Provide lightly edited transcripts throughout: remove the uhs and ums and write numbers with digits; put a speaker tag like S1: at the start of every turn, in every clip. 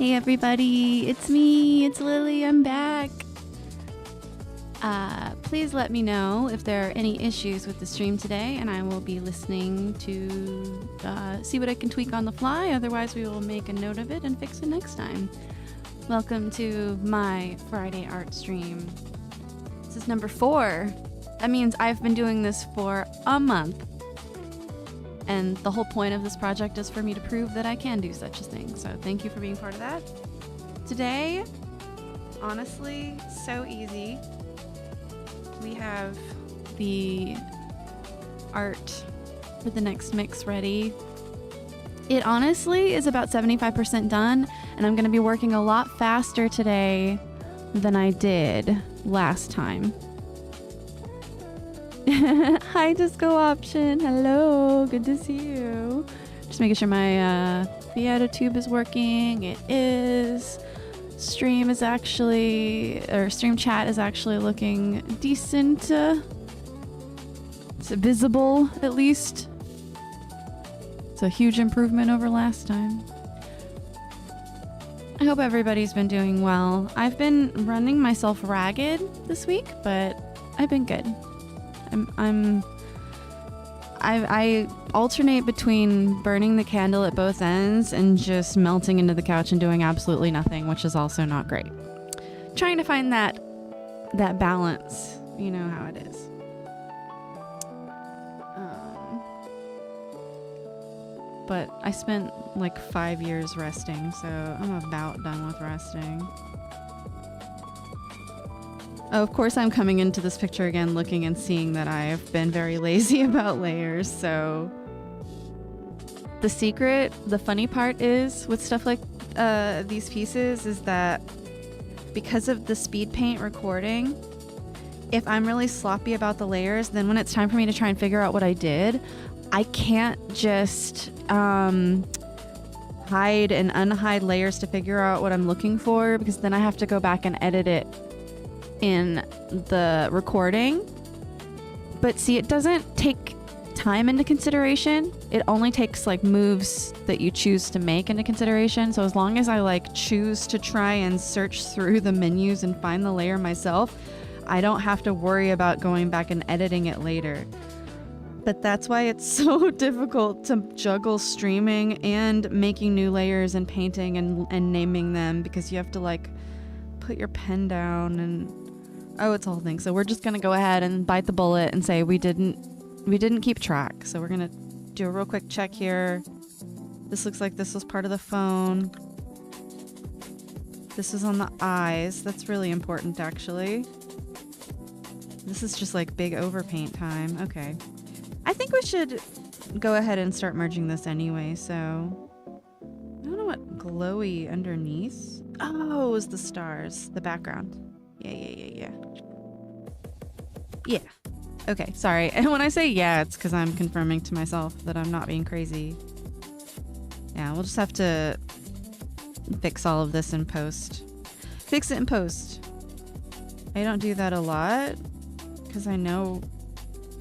S1: Hey everybody, it's me, it's Lily, I'm back. Please let me know if there are any issues with the stream today, and I will be listening to see what I can tweak on the fly. Otherwise, we will make a note of it and fix it next time. Welcome to my Friday art stream. This is number 4. That means I've been doing this for a month. And the whole point of this project is for me to prove that I can do such a thing. So thank you for being part of that. Today, honestly, so easy. We have the art for the next mix ready. It honestly is about 75% done, and I'm going to be working a lot faster today than I did last time. Hi, Disco Option. Hello, good to see you. Just making sure my vTuber is working. It is. Stream is actually, or stream chat is actually looking decent. It's visible, at least. It's a huge improvement over last time. I hope everybody's been doing well. I've been running myself ragged this week, but I've been good. I alternate between burning the candle at both ends and just melting into the couch and doing absolutely nothing, which is also not great. Trying to find that balance, you know how it is. But I spent like 5 years resting, so I'm about done with resting. Of course, I'm coming into this picture again looking and seeing that I've been very lazy about layers, so the secret, the funny part is with stuff like these pieces is that because of the speed paint recording, if I'm really sloppy about the layers, then when it's time for me to try and figure out what I did, I can't just hide and unhide layers to figure out what I'm looking for, because then I have to go back and edit it in the recording. But see, it doesn't take time into consideration. It only takes like moves that you choose to make into consideration. So as long as I like choose to try and search through the menus and find the layer myself, I don't have to worry about going back and editing it later. But that's why it's so difficult to juggle streaming and making new layers and painting and naming them, because you have to like put your pen down and it's a whole thing. So we're just gonna go ahead and bite the bullet and say we didn't keep track. So we're gonna do a real quick check here. This looks like this was part of the phone. This is on the eyes. That's really important, actually. This is just like big overpaint time. Okay. I think we should go ahead and start merging this anyway, so I don't know what glowy underneath. Oh, it was the stars, the background. Yeah. Okay, sorry. And when I say yeah, it's because I'm confirming to myself that I'm not being crazy. Yeah, we'll just have to fix all of this in post. Fix it in post. I don't do that a lot because I know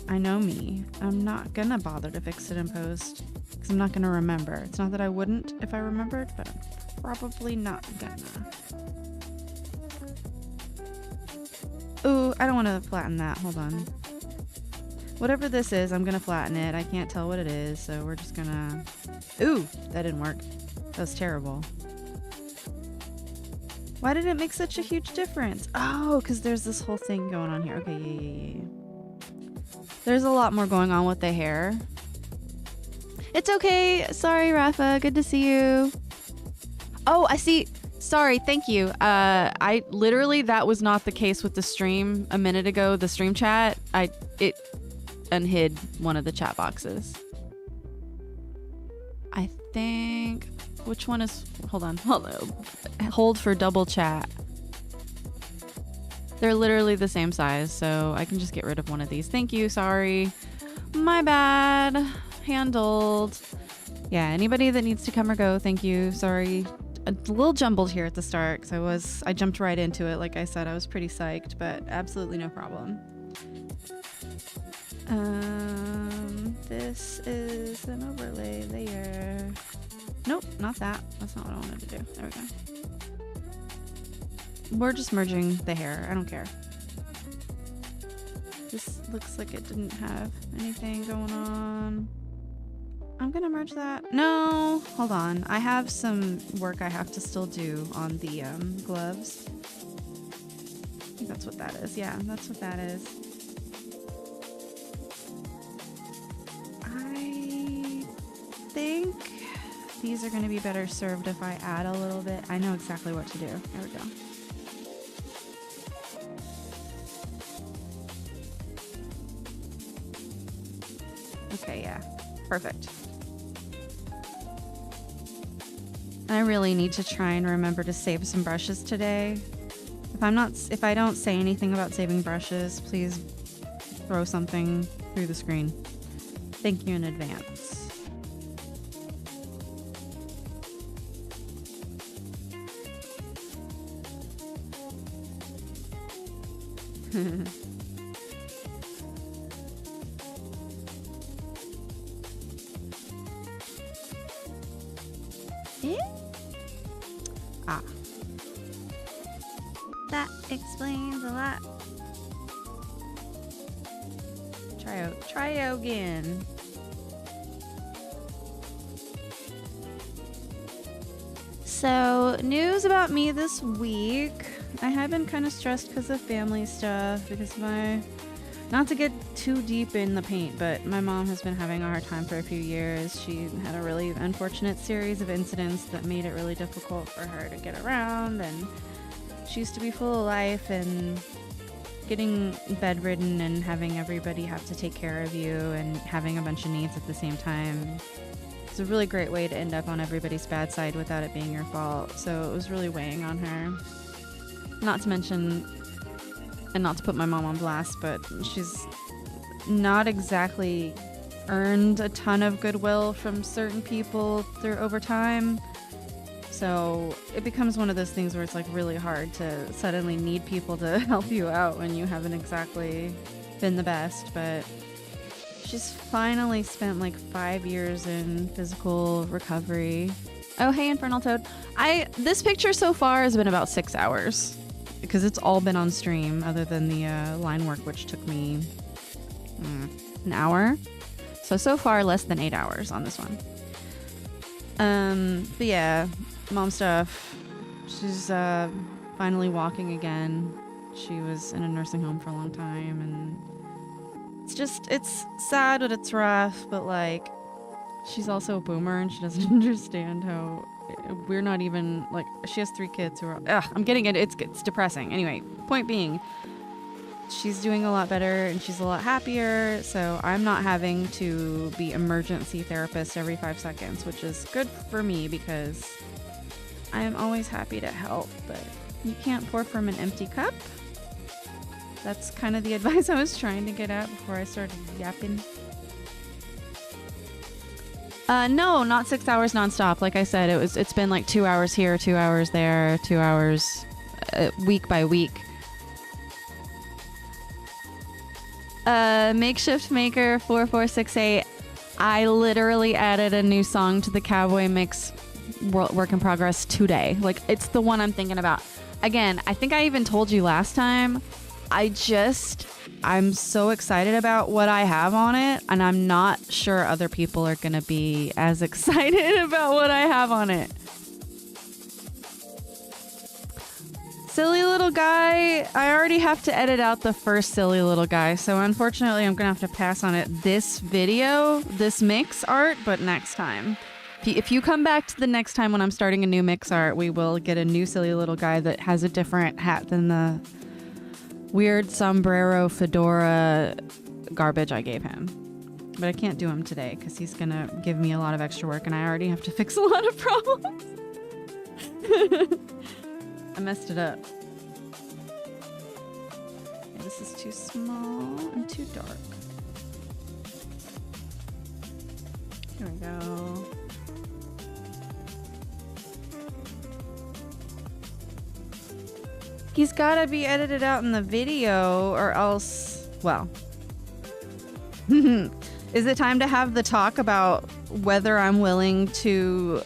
S1: me. I'm not gonna bother to fix it in post because I'm not gonna remember. It's not that I wouldn't if I remembered, but I'm probably not gonna. Ooh, I don't want to flatten that. Hold on. Whatever this is, I'm gonna flatten it. I can't tell what it is, so we're just gonna... Ooh, that didn't work. That was terrible. Why did it make such a huge difference? Oh, because there's this whole thing going on here. Okay, yeah. There's a lot more going on with the hair. It's okay. Sorry, Rafa. Good to see you. Oh, I see. Sorry. Thank you. I literally, that was not the case with the stream a minute ago. The stream chat, it unhid one of the chat boxes. I think, which one is, hold on. Hold for double chat. They're literally the same size, so I can just get rid of one of these. Thank you, sorry. My bad. Handled. Yeah, anybody that needs to come or go, thank you. Sorry. A little jumbled here at the start, because I jumped right into it. Like I said, I was pretty psyched, but absolutely no problem. This is an overlay layer. Nope, not that. That's not what I wanted to do. There we go. We're just merging the hair. I don't care. This looks like it didn't have anything going on. I'm gonna merge that. No, hold on. I have some work I have to still do on the gloves. I think that's what that is. Yeah, that's what that is. I think these are gonna be better served if I add a little bit. I know exactly what to do. There we go. Okay, yeah, perfect. I really need to try and remember to save some brushes today. If I don't say anything about saving brushes, please throw something through the screen. Thank you in advance. Ah. That explains a lot. Try again. So, news about me this week. I have been kind of stressed because of family stuff, because not to get too deep in the paint, but my mom has been having a hard time for a few years. She had a really unfortunate series of incidents that made it really difficult for her to get around, and she used to be full of life, and getting bedridden and having everybody have to take care of you and having a bunch of needs at the same time. It's a really great way to end up on everybody's bad side without it being your fault. So it was really weighing on her. Not to mention, and not to put my mom on blast, but she's not exactly earned a ton of goodwill from certain people over time. So it becomes one of those things where it's like really hard to suddenly need people to help you out when you haven't exactly been the best. But she's finally spent like 5 years in physical recovery. Oh, hey, Infernal Toad. This picture so far has been about 6 hours because it's all been on stream other than the line work, which took me an hour. So far less than 8 hours on this one. But yeah, mom stuff. She's finally walking again. She was in a nursing home for a long time, and it's sad, but it's rough. But like, she's also a boomer, and she doesn't understand how we're not even like. She has 3 kids who are. I'm getting it. It's depressing. Anyway, point being, she's doing a lot better and she's a lot happier, so I'm not having to be emergency therapist every 5 seconds, which is good for me because I am always happy to help, but you can't pour from an empty cup. That's kind of the advice I was trying to get at before I started yapping. No, not 6 hours nonstop. Like I said, it's been like 2 hours here, 2 hours there, 2 hours week by week. Makeshift Maker 4468. I literally added a new song to the Cowboy Mix work in progress today. Like, it's the one I'm thinking about. Again, I think I even told you last time. I'm so excited about what I have on it, and I'm not sure other people are gonna be as excited about what I have on it. Silly little guy. I already have to edit out the first silly little guy, so unfortunately I'm gonna have to pass on it this mix art, but next time. If you come back to the next time when I'm starting a new mix art, we will get a new silly little guy that has a different hat than the weird sombrero fedora garbage I gave him. But I can't do him today because he's gonna give me a lot of extra work, and I already have to fix a lot of problems. I messed it up. Okay, this is too small and too dark. Here we go. He's gotta be edited out in the video or else, well. Is it time to have the talk about whether I'm willing to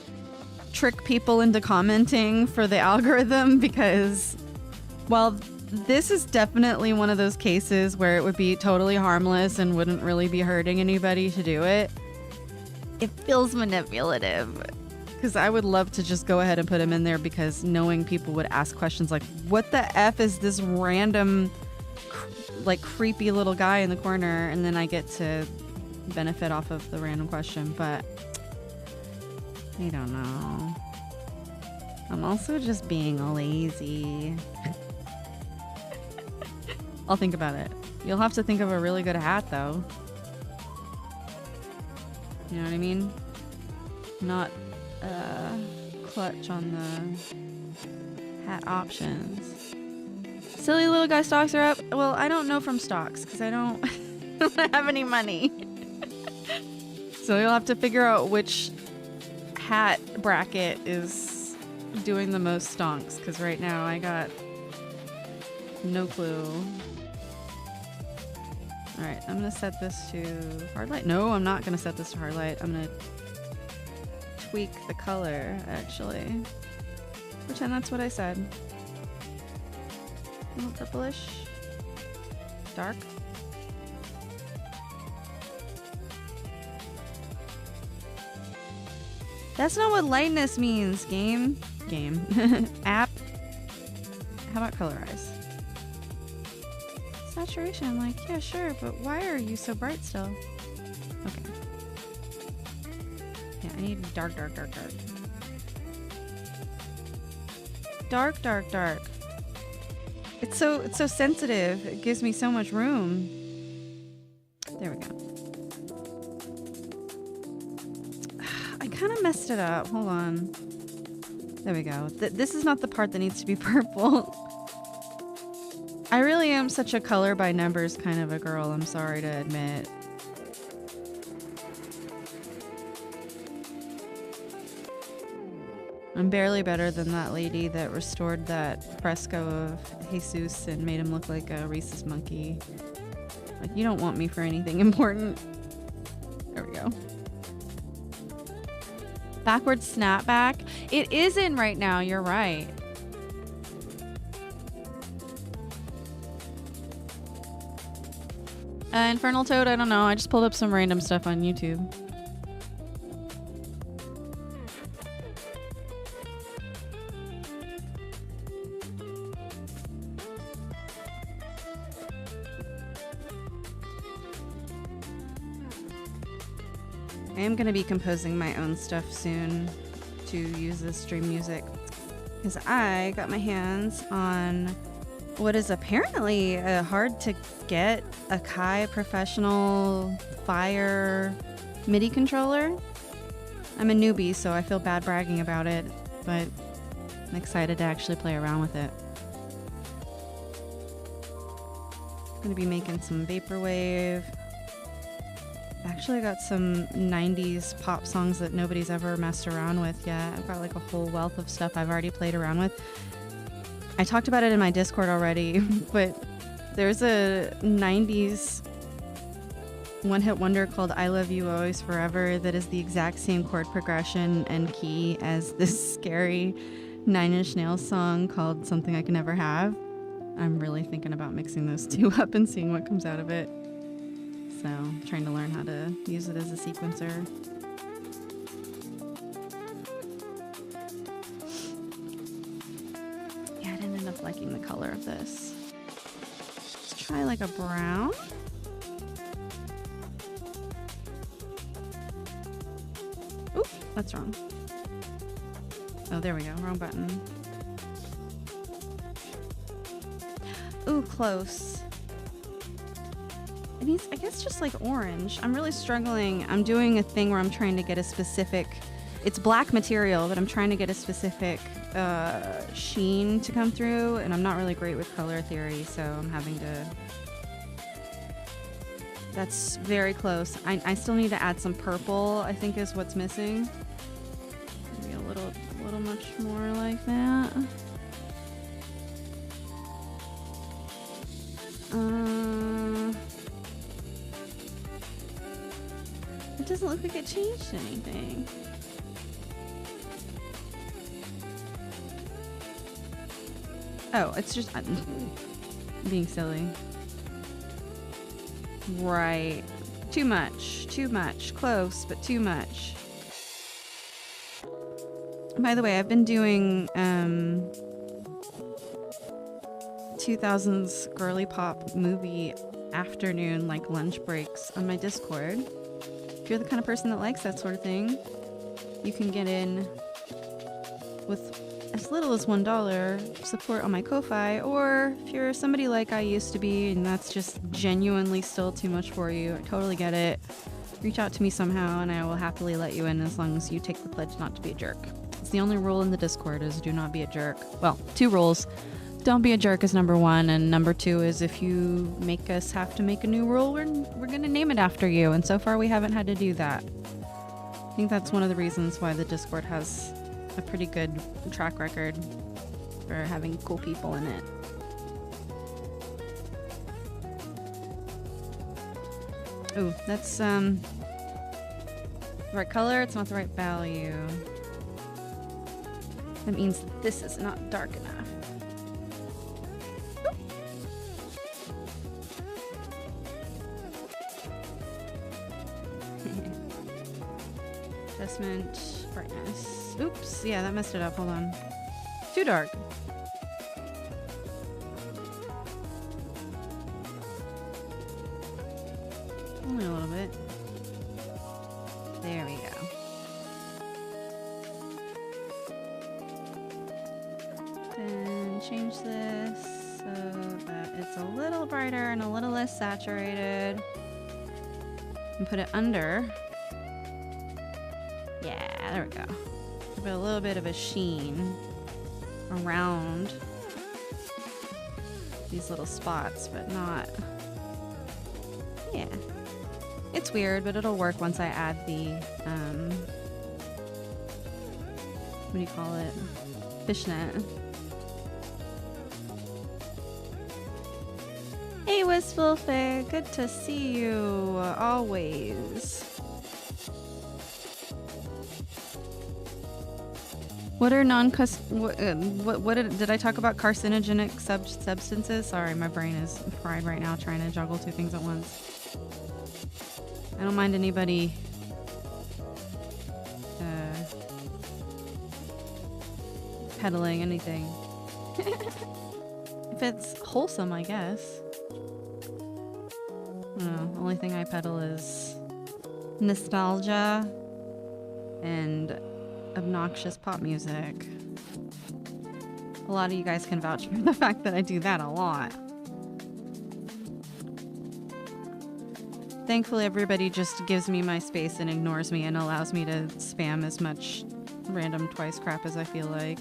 S1: trick people into commenting for the algorithm, because while this is definitely one of those cases where it would be totally harmless and wouldn't really be hurting anybody to do it, it feels manipulative. Because I would love to just go ahead and put him in there, because knowing people would ask questions like, what the F is this random, like, creepy little guy in the corner? And then I get to benefit off of the random question. But I don't know. I'm also just being lazy. I'll think about it. You'll have to think of a really good hat, though. You know what I mean? Not clutch on the hat options. Silly little guy stocks are up. Well, I don't know from stocks because I don't have any money. So you'll have to figure out which hat bracket is doing the most stonks, because right now I got no clue. Alright, I'm gonna set this to hard light. No, I'm not gonna set this to hard light. I'm gonna tweak the color, actually. Pretend that's what I said. A little purplish. Dark. That's not what lightness means, game. App. How about colorize? Saturation, I'm like, yeah, sure, but why are you so bright still? Okay. Yeah, I need dark. Dark. It's so sensitive. It gives me so much room. There we go. I kind of messed it up. Hold on. There we go. This is not the part that needs to be purple. I really am such a color by numbers kind of a girl, I'm sorry to admit. I'm barely better than that lady that restored that fresco of Jesus and made him look like a rhesus monkey. Like, you don't want me for anything important. There we go. Backwards snapback. It is in right now, you're right. Infernal Toad, I don't know. I just pulled up some random stuff on YouTube. I am going to be composing my own stuff soon to use as stream music, because I got my hands on what is apparently a hard to get Akai professional Fire MIDI controller. I'm a newbie, so I feel bad bragging about it, but I'm excited to actually play around with it. I'm going to be making some vaporwave. Actually, I got some 90s pop songs that nobody's ever messed around with yet. I've got like a whole wealth of stuff I've already played around with. I talked about it in my Discord already, but there's a 90s one-hit wonder called I Love You Always Forever that is the exact same chord progression and key as this scary Nine Inch Nails song called Something I Can Never Have. I'm really thinking about mixing those two up and seeing what comes out of it. So, trying to learn how to use it as a sequencer. Yeah, I didn't end up liking the color of this. Let's try like a brown. Oop, that's wrong. Oh, there we go. Wrong button. Ooh, close. It needs, I guess, just like orange. I'm really struggling. I'm doing a thing where I'm trying to get a specific, it's black material, but I'm trying to get a specific sheen to come through, and I'm not really great with color theory, so I'm having to, that's very close. I still need to add some purple, I think is what's missing. Maybe a little much more like that. It doesn't look like it changed anything. Oh, it's just being silly. Right. Too much. Too much. Close, but too much. By the way, I've been doing 2000s girly pop movie afternoon, like lunch breaks on my Discord. If you're the kind of person that likes that sort of thing, you can get in with as little as $1 support on my Ko-Fi, or if you're somebody like I used to be and that's just genuinely still too much for you, I totally get it. Reach out to me somehow and I will happily let you in as long as you take the pledge not to be a jerk. It's the only rule in the Discord is do not be a jerk. Well, 2 rules. Don't be a jerk is number 1, and number 2 is if you make us have to make a new rule, we're gonna name it after you, and so far we haven't had to do that. I think that's one of the reasons why the Discord has a pretty good track record for having cool people in it. Ooh, that's the right color, it's not the right value. That means this is not dark enough. Adjustment, brightness. Oops, yeah, that messed it up. Hold on. Too dark. Only a little bit. There we go. Then change this so that it's a little brighter and a little less saturated. And put it under. Yeah, there we go. Give it a little bit of a sheen around these little spots, but not... Yeah. It's weird, but it'll work once I add the, what do you call it? Fishnet. Hey, Wistful Fair, good to see you, always. What are what did I talk about carcinogenic substances? Sorry, my brain is fried right now trying to juggle 2 things at once. I don't mind anybody peddling anything. If it's wholesome, I guess. I don't know, the only thing I peddle is nostalgia and obnoxious pop music. A lot of you guys can vouch for the fact that I do that a lot. Thankfully, everybody just gives me my space and ignores me and allows me to spam as much random twice crap as I feel like.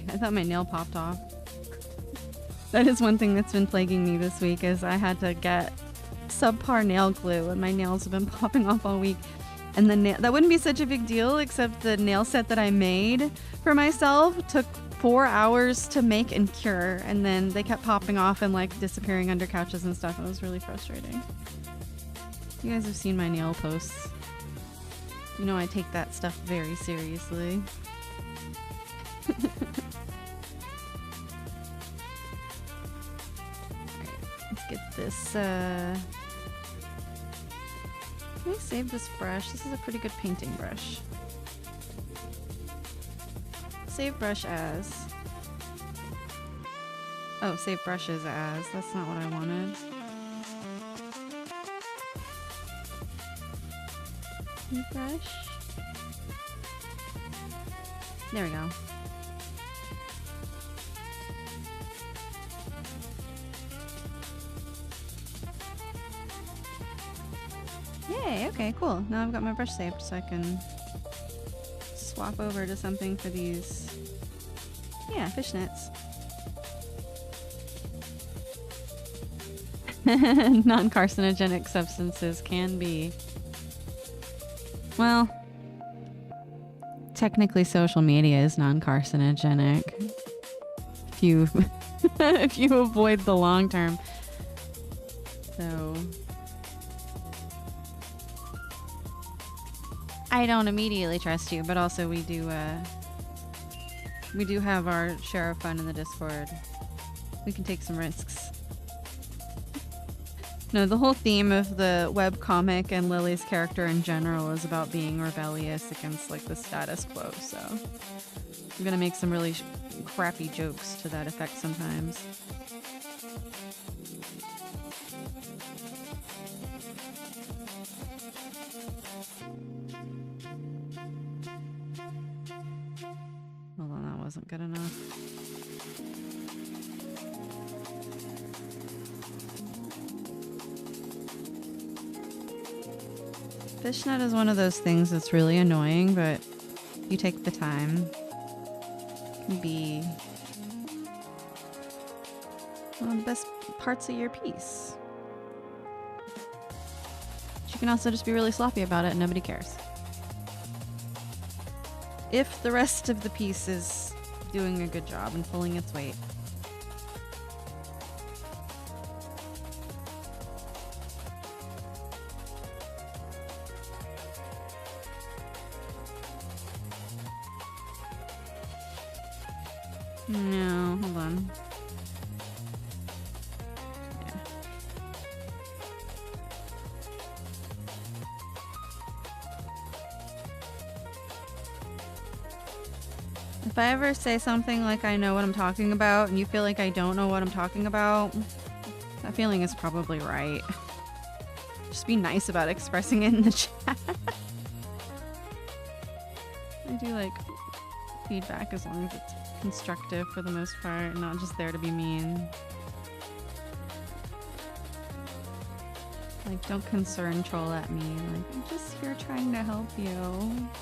S1: I thought my nail popped off. That is one thing that's been plaguing me this week is I had to get subpar nail glue and my nails have been popping off all week. And that wouldn't be such a big deal except the nail set that I made for myself took 4 hours to make and cure, and then they kept popping off and like disappearing under couches and stuff. It was really frustrating. You guys have seen my nail posts. You know I take that stuff very seriously. Let's get this, can I save this brush? This is a pretty good painting brush. Save brush as. Oh, save brushes as. That's not what I wanted. Brush. There we go. Yay, okay, cool. Now I've got my brush saved so I can swap over to something for these, yeah, fishnets. Non-carcinogenic substances can be, well, technically social media is non-carcinogenic if you if you avoid the long term. So I don't immediately trust you, but also we do have our share of fun in the Discord. We can take some risks. No, the whole theme of the webcomic and Lily's character in general is about being rebellious against like the status quo, so I'm gonna make some really crappy jokes to that effect sometimes. Hold on, that wasn't good enough. Fishnet is one of those things that's really annoying, but you take the time. It can be one of the best parts of your piece. But you can also just be really sloppy about it and nobody cares. If the rest of the piece is doing a good job and pulling its weight. No, hold on. Yeah. If I ever say something like I know what I'm talking about and you feel like I don't know what I'm talking about, that feeling is probably right. Just be nice about expressing it in the chat. I do like feedback as long as it's constructive for the most part, not just there to be mean. Like, don't concern troll at me. Like, I'm just here trying to help you.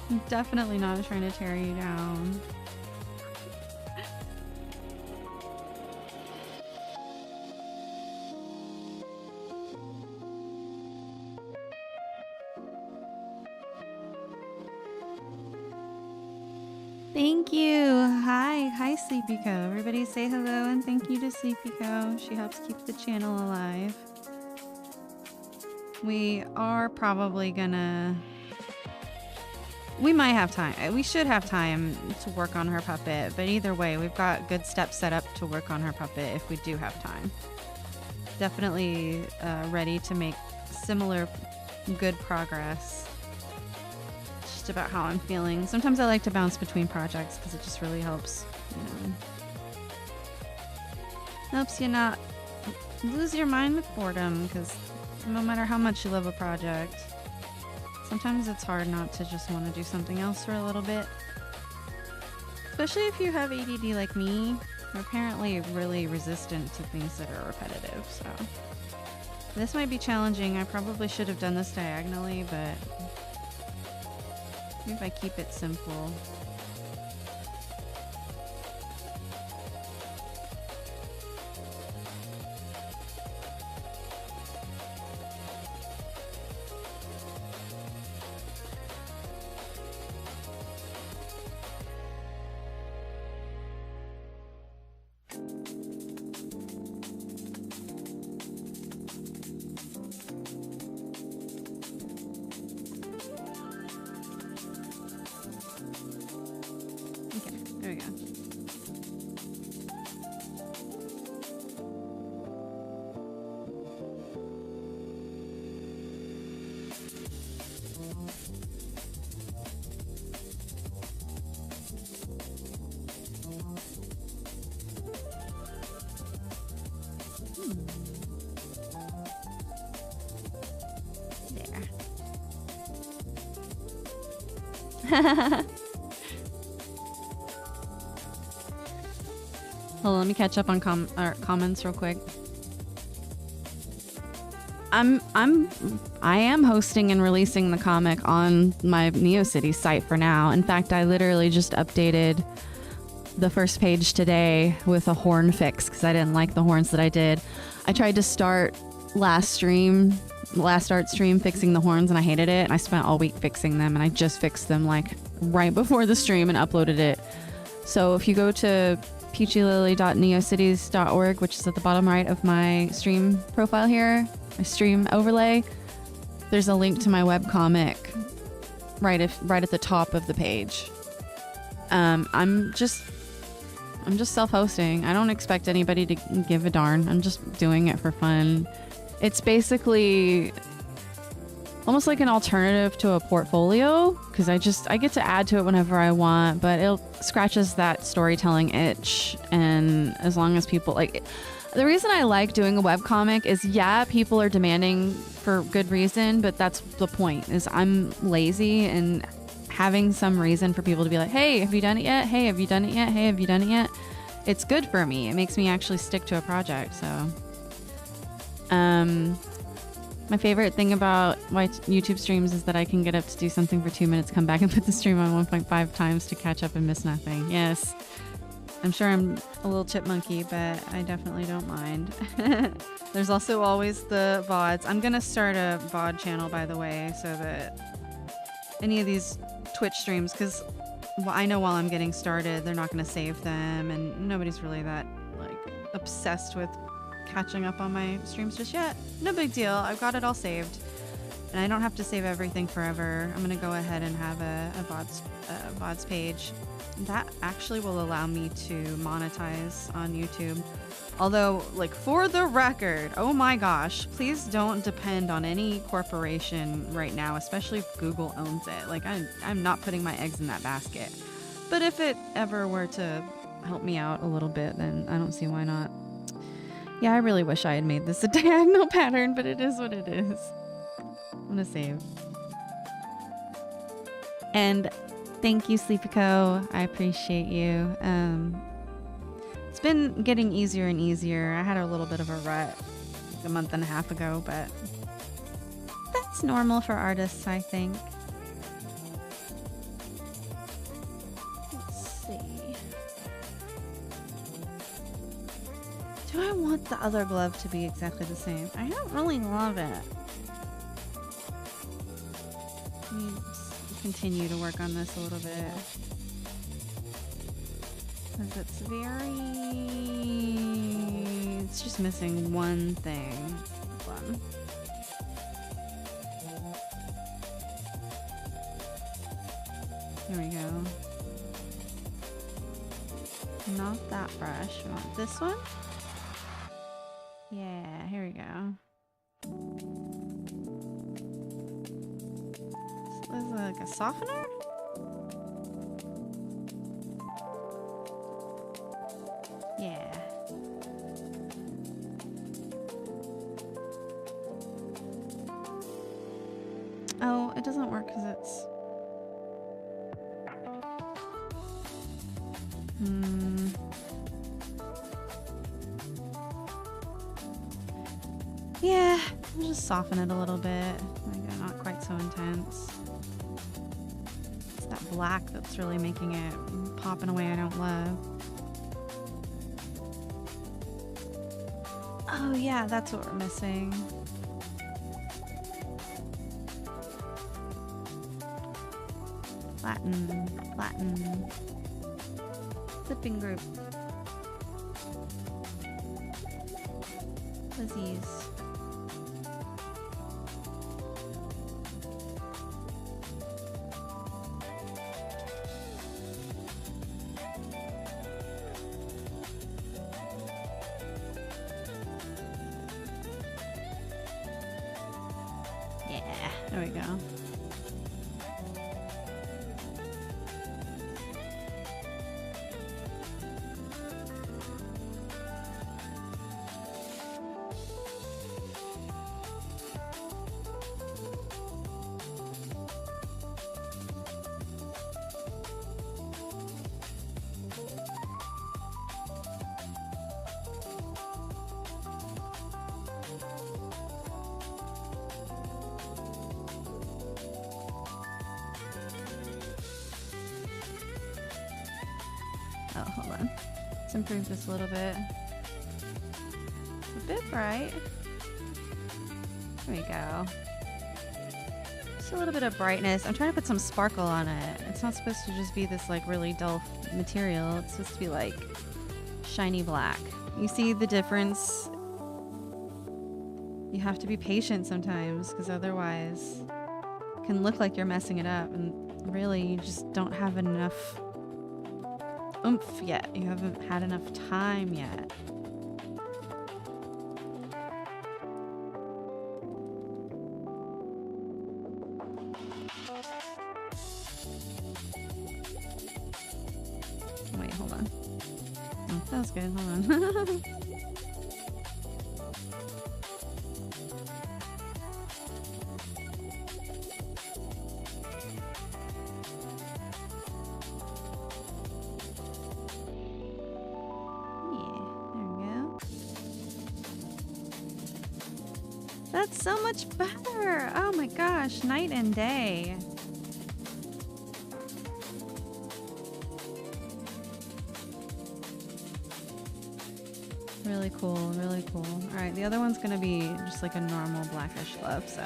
S1: I'm definitely not trying to tear you down. Thank you. Hi Sleepy Co. Everybody say hello and thank you to Sleepy Co. She helps keep the channel alive. We are probably gonna... We might have time. We should have time to work on her puppet, but either way, we've got good steps set up to work on her puppet if we do have time. Definitely ready to make similar good progress. Just about how I'm feeling. Sometimes I like to bounce between projects because it just really helps, you know. Helps you not lose your mind with boredom, because no matter how much you love a project, sometimes it's hard not to just want to do something else for a little bit. Especially if you have ADD like me. You're apparently really resistant to things that are repetitive, so this might be challenging. I probably should have done this diagonally, but maybe if I keep it simple. Hold on, let me catch up on comments real quick. I'm I am hosting and releasing the comic on my NeoCity site for now. In fact, I literally just updated the first page today with a horn fix because I didn't like the horns that I did. I tried to start last art stream fixing the horns and I hated it. And I spent all week fixing them and I just fixed them like right before the stream and uploaded it. So if you go to peachylily.neocities.org, which is at the bottom right of my stream profile here, my stream overlay, there's a link to my webcomic right at the top of the page. I'm just self-hosting. I don't expect anybody to give a darn. I'm just doing it for fun. It's basically almost like an alternative to a portfolio because I get to add to it whenever I want, but it scratches that storytelling itch. And as long as people like, the reason I like doing a webcomic is, yeah, people are demanding for good reason, but that's the point, is I'm lazy, and having some reason for people to be like, hey, have you done it yet? Hey, have you done it yet? Hey, have you done it yet? It's good for me. It makes me actually stick to a project. So, my favorite thing about my YouTube streams is that I can get up to do something for 2 minutes, come back and put the stream on 1.5 times to catch up and miss nothing. Yes. I'm sure I'm a little chipmunky, but I definitely don't mind. There's also always the VODs. I'm going to start a VOD channel, by the way, so that any of these Twitch streams, because I know while I'm getting started, they're not going to save them, and nobody's really that like obsessed with catching up on my streams just yet. No big deal. I've got it all saved, and I don't have to save everything forever. I'm going to go ahead and have a VODs page. That actually will allow me to monetize on YouTube. Although, like, for the record, oh my gosh, please don't depend on any corporation right now, especially if Google owns it. Like, I'm not putting my eggs in that basket. But if it ever were to help me out a little bit, then I don't see why not. Yeah, I really wish I had made this a diagonal pattern, but it is what it is. I'm gonna save. And thank you, Sleepyco. I appreciate you. It's been getting easier and easier. I had a little bit of a rut a month and a half ago, but that's normal for artists, I think. Let's see. Do I want the other glove to be exactly the same? I don't really love it. Let me continue to work on this a little bit. Because it's just missing one thing. Hold on. Here we go. Not that brush. We want this one? Yeah, here we go. Is it like a softener? Yeah. Oh, it doesn't work because it's... Yeah, I'll just soften it a little bit. Like, not quite so intense. It's that black that's really making it pop in a way I don't love. Oh yeah, that's what we're missing. Flatten. Clipping group. Fuzzies. Yeah, there we go. Hold on. Let's improve this a little bit. A bit bright. There we go. Just a little bit of brightness. I'm trying to put some sparkle on it. It's not supposed to just be this like really dull material. It's supposed to be like shiny black. You see the difference? You have to be patient sometimes because otherwise it can look like you're messing it up and really you just don't have enough oomph yet. You haven't had enough time yet. Wait, hold on. Oh, that was good. Hold on. That's so much better. Oh my gosh, night and day. Really cool, really cool. All right, the other one's gonna be just like a normal blackish glove, so.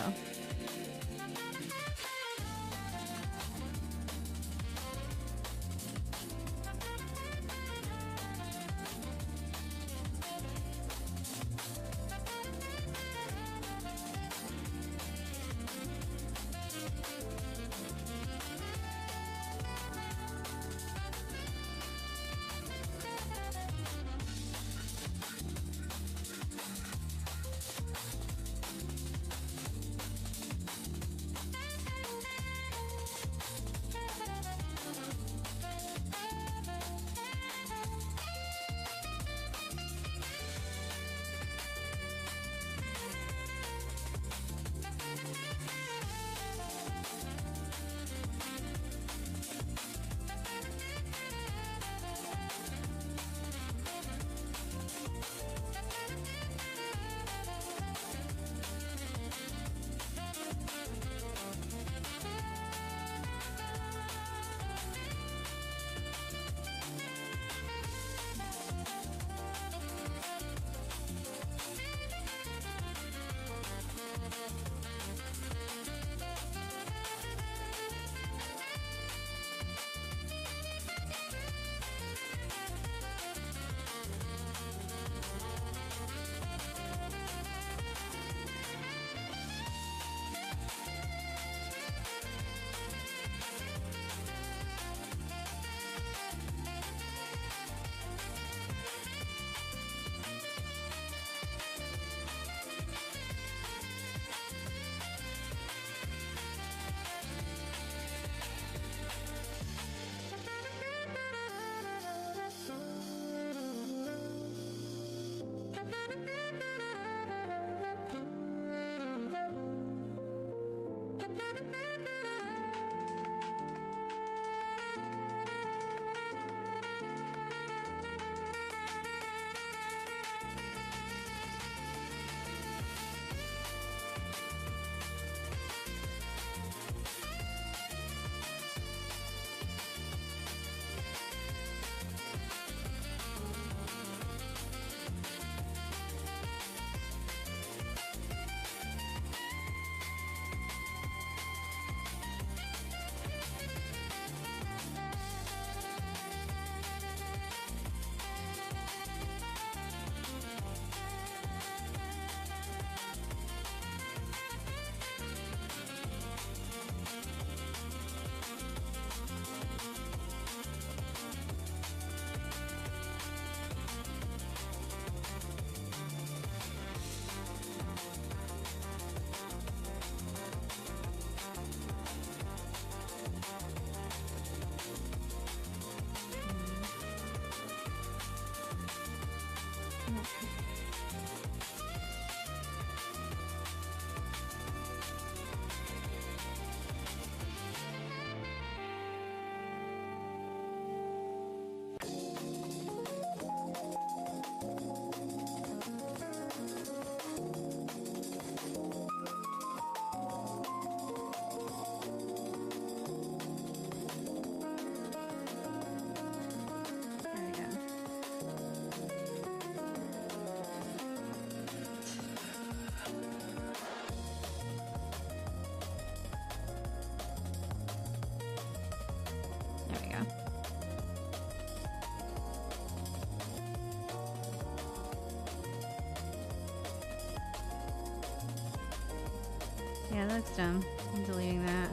S1: Yeah, that looks dumb. I'm deleting that.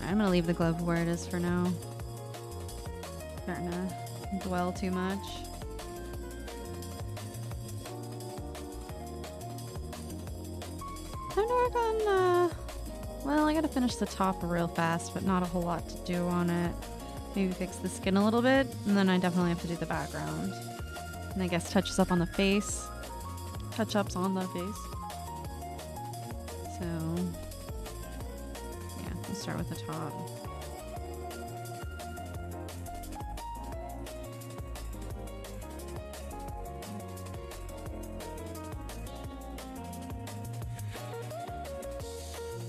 S1: I'm gonna leave the glove where it is for now. Starting to dwell too much. Time to work on, well, I gotta finish the top real fast, but not a whole lot to do on it. Maybe fix the skin a little bit, and then I definitely have to do the background. And I guess touches up on the face. Touch-ups on the face. So, yeah, we'll start with the top.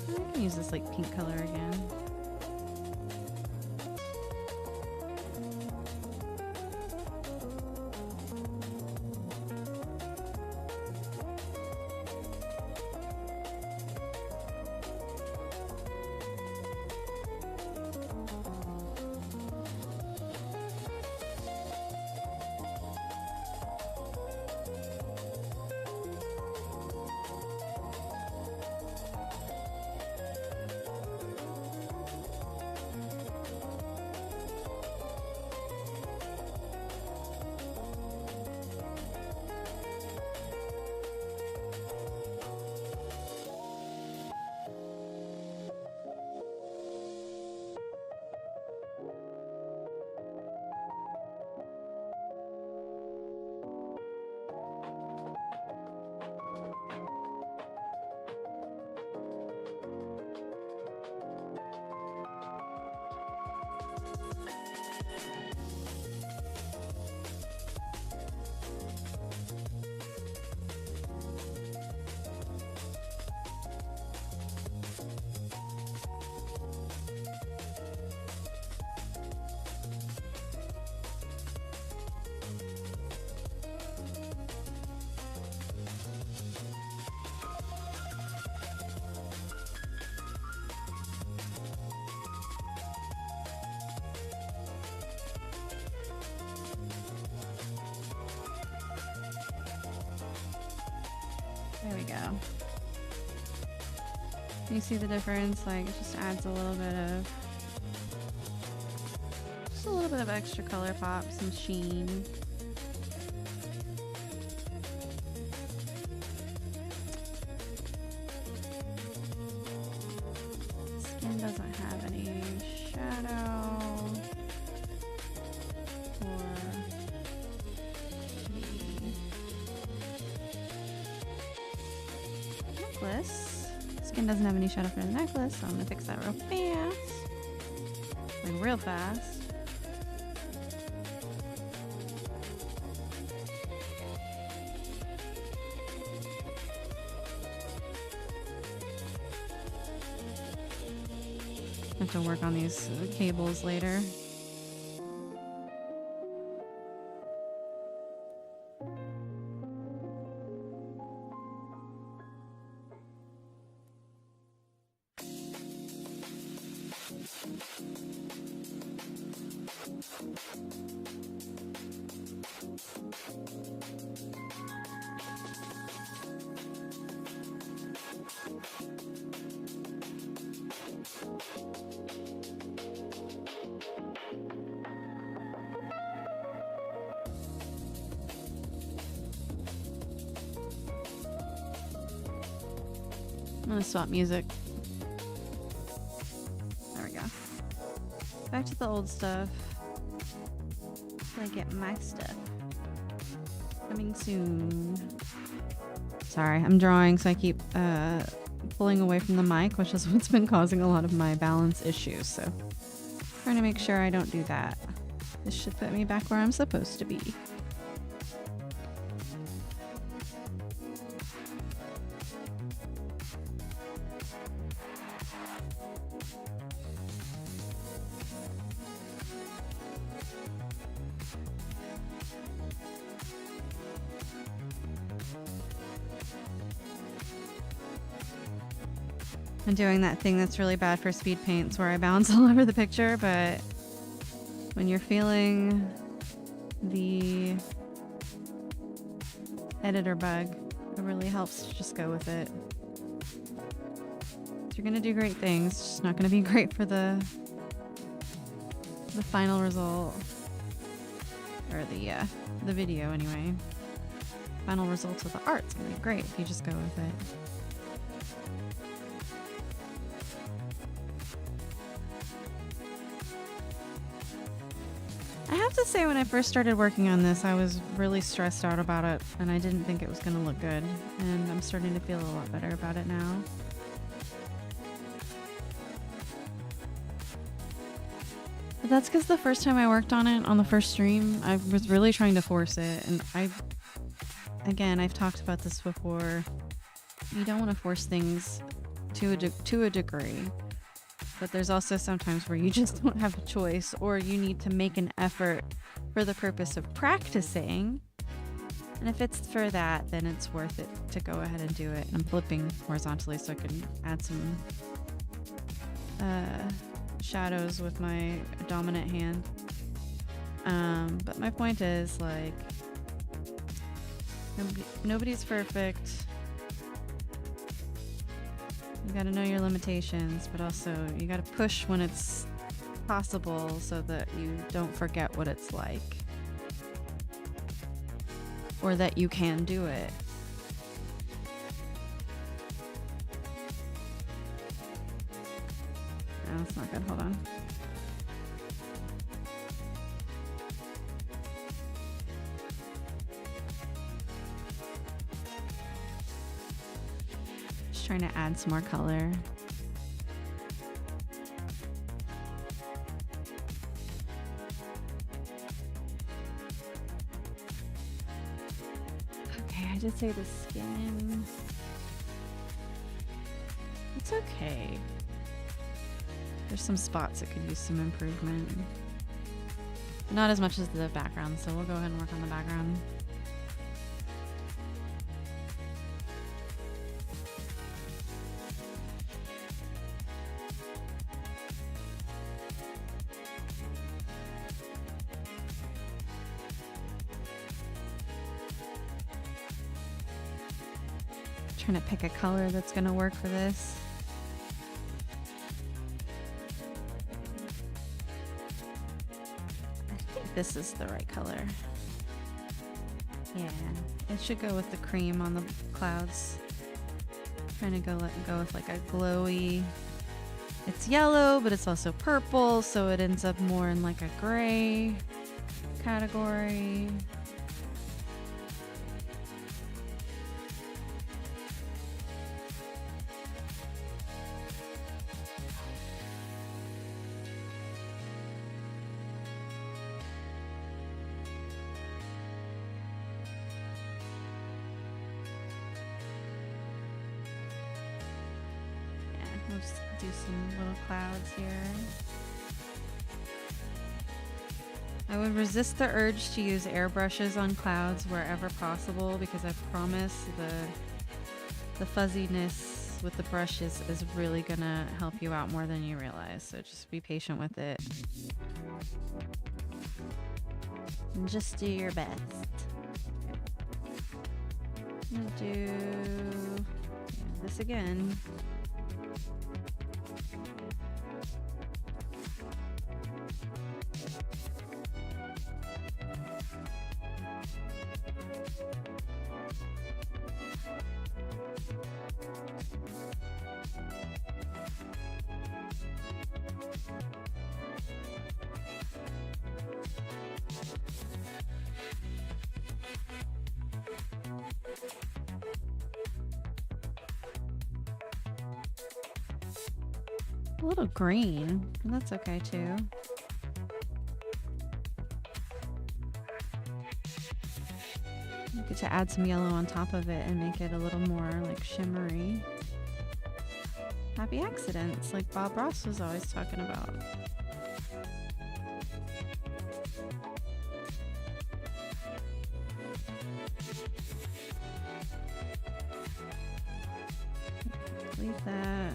S1: I can use this like pink color again. There we go. You see the difference? Like, it just adds a little bit of extra color pop, some sheen. Skin doesn't have any shadow necklace. Skin doesn't have any shadow for the necklace, so I'm gonna fix that real fast. Like real fast. I have to work on these cables later. I'm gonna swap music. There we go. Back to the old stuff. Till I get my stuff. Coming soon. Sorry, I'm drawing, so I keep pulling away from the mic, which is what's been causing a lot of my balance issues. So, trying to make sure I don't do that. This should put me back where I'm supposed to be. I'm doing that thing that's really bad for speed paints where I bounce all over the picture, but when you're feeling the editor bug. It really helps to just go with it. You're gonna do great things, it's just not gonna be great for the final result. Or the video anyway. Final results of the art's gonna be great if you just go with it. I have to say, when I first started working on this, I was really stressed out about it, and I didn't think it was gonna look good. And I'm starting to feel a lot better about it now. But that's because the first time I worked on it, on the first stream, I was really trying to force it. And I've talked about this before. You don't want to force things to a degree. But there's also sometimes where you just don't have a choice, or you need to make an effort for the purpose of practicing. And if it's for that, then it's worth it to go ahead and do it. And I'm flipping horizontally so I can add some shadows with my dominant hand. But my point is, like, nobody's perfect. You gotta know your limitations, but also you gotta push when it's possible so that you don't forget what it's like. Or that you can do it. No, that's not good. Hold on. Just trying to add some more color. Okay, I did say the skin. It's okay. There's some spots that could use some improvement. Not as much as the background, so we'll go ahead and work on the background. Trying to pick a color that's gonna work for this. This is the right color. Yeah, it should go with the cream on the clouds. Trying to go with like a glowy. It's yellow, but it's also purple, so it ends up more in like a gray category. We'll just do some little clouds here. I would resist the urge to use airbrushes on clouds wherever possible, because I promise the fuzziness with the brush is really gonna help you out more than you realize. So just be patient with it. And just do your best. I'm gonna do this again. A little green, and that's okay too. You get to add some yellow on top of it and make it a little more like shimmery. Happy accidents, like Bob Ross was always talking about. Leave that.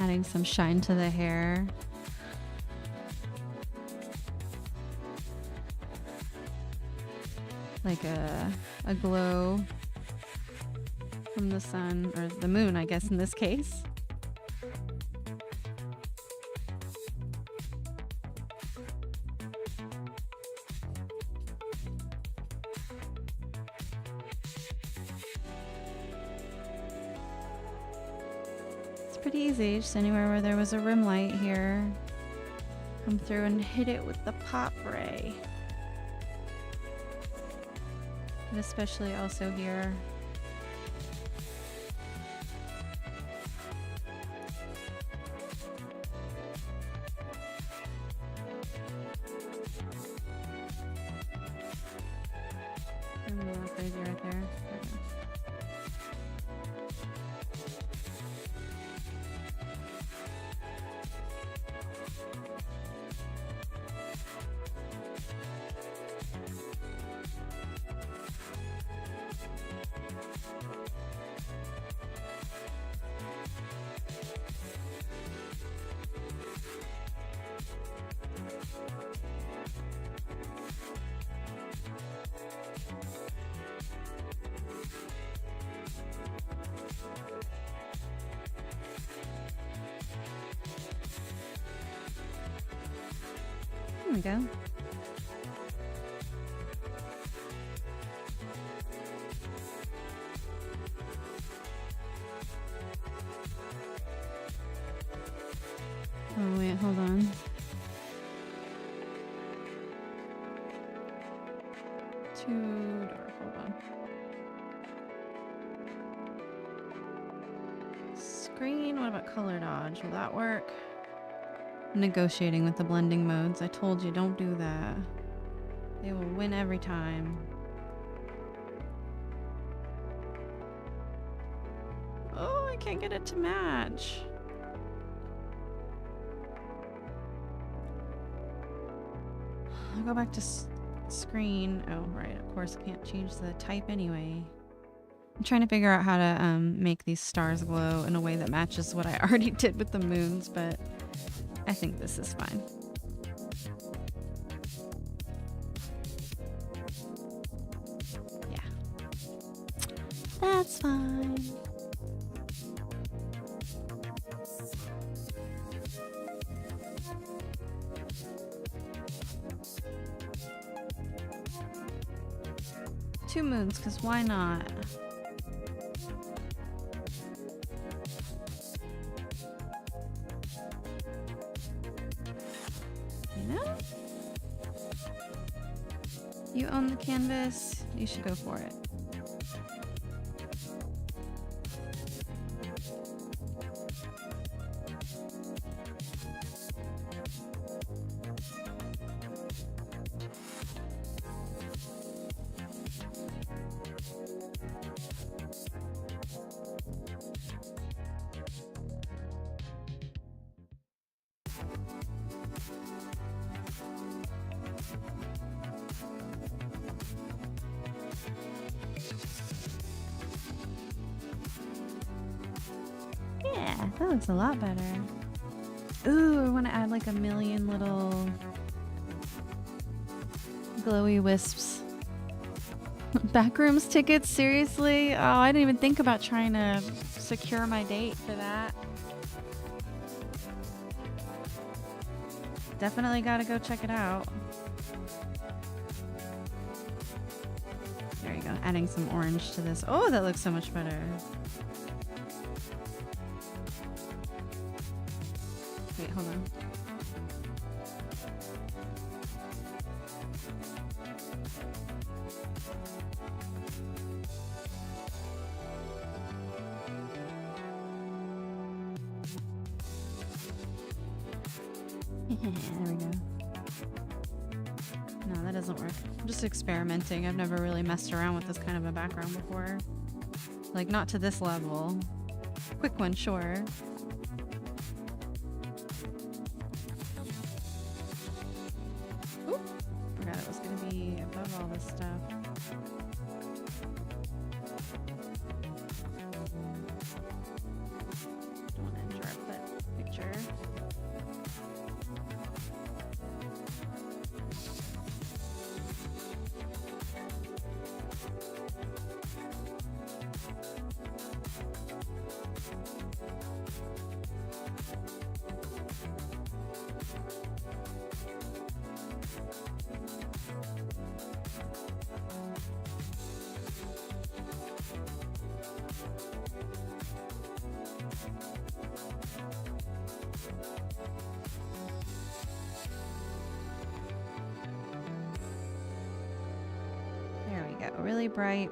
S1: Adding some shine to the hair. Like a glow from the sun, or the moon, I guess, in this case. It's pretty easy, just anywhere where there was a rim light here. Come through and hit it with the pop ray. And especially also here. And a little crazy right there. There we go. Oh wait, hold on. Too dark, hold on. Screen, what about color dodge? Will that work? Negotiating with the blending modes. I told you, don't do that. They will win every time. Oh, I can't get it to match. I'll go back to screen. Oh, right. Of course, I can't change the type anyway. I'm trying to figure out how to make these stars glow in a way that matches what I already did with the moons, but I think this is fine. Yeah. That's fine. Two moons, because why not? You own the canvas, you should go for it. Yeah, that looks a lot better. Ooh, I want to add like a million little glowy wisps. Backrooms tickets? Seriously? Oh, I didn't even think about trying to secure my date for that. Definitely gotta go check it out. There you go. Adding some orange to this. Oh, that looks so much better. Wait, hold on. There we go. No, that doesn't work. I'm just experimenting. I've never really messed around with this kind of a background before. Like, not to this level. Quick one, sure. Oop! Forgot it was going to be above all this stuff. Don't want to interrupt, but really bright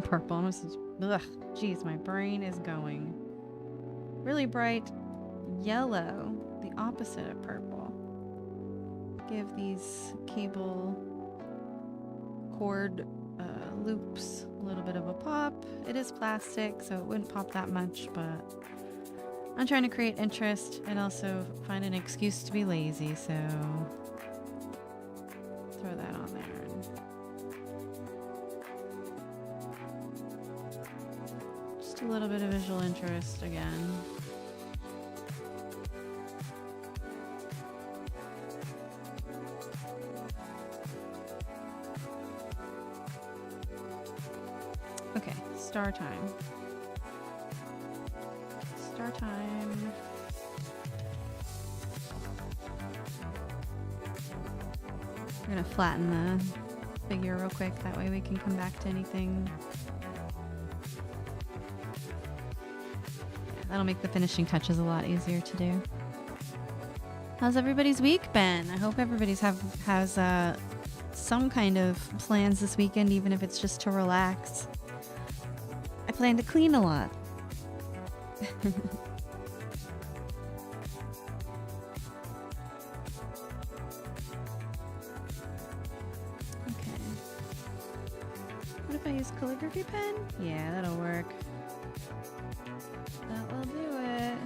S1: purple. Ugh, jeez, my brain is going. Really bright yellow, the opposite of purple. Give these cable cord loops a little bit of a pop. It is plastic, so it wouldn't pop that much, but I'm trying to create interest and also find an excuse to be lazy, so throw that on there. Just a little bit of visual interest again. Okay, star time. Star time. We're gonna flatten the figure real quick, that way we can come back to anything. Yeah, that'll make the finishing touches a lot easier to do. How's everybody's week been? I hope everybody's has some kind of plans this weekend, even if it's just to relax. I plan to clean a lot. Okay. What if I use calligraphy pen? Yeah, that'll work. That will do it.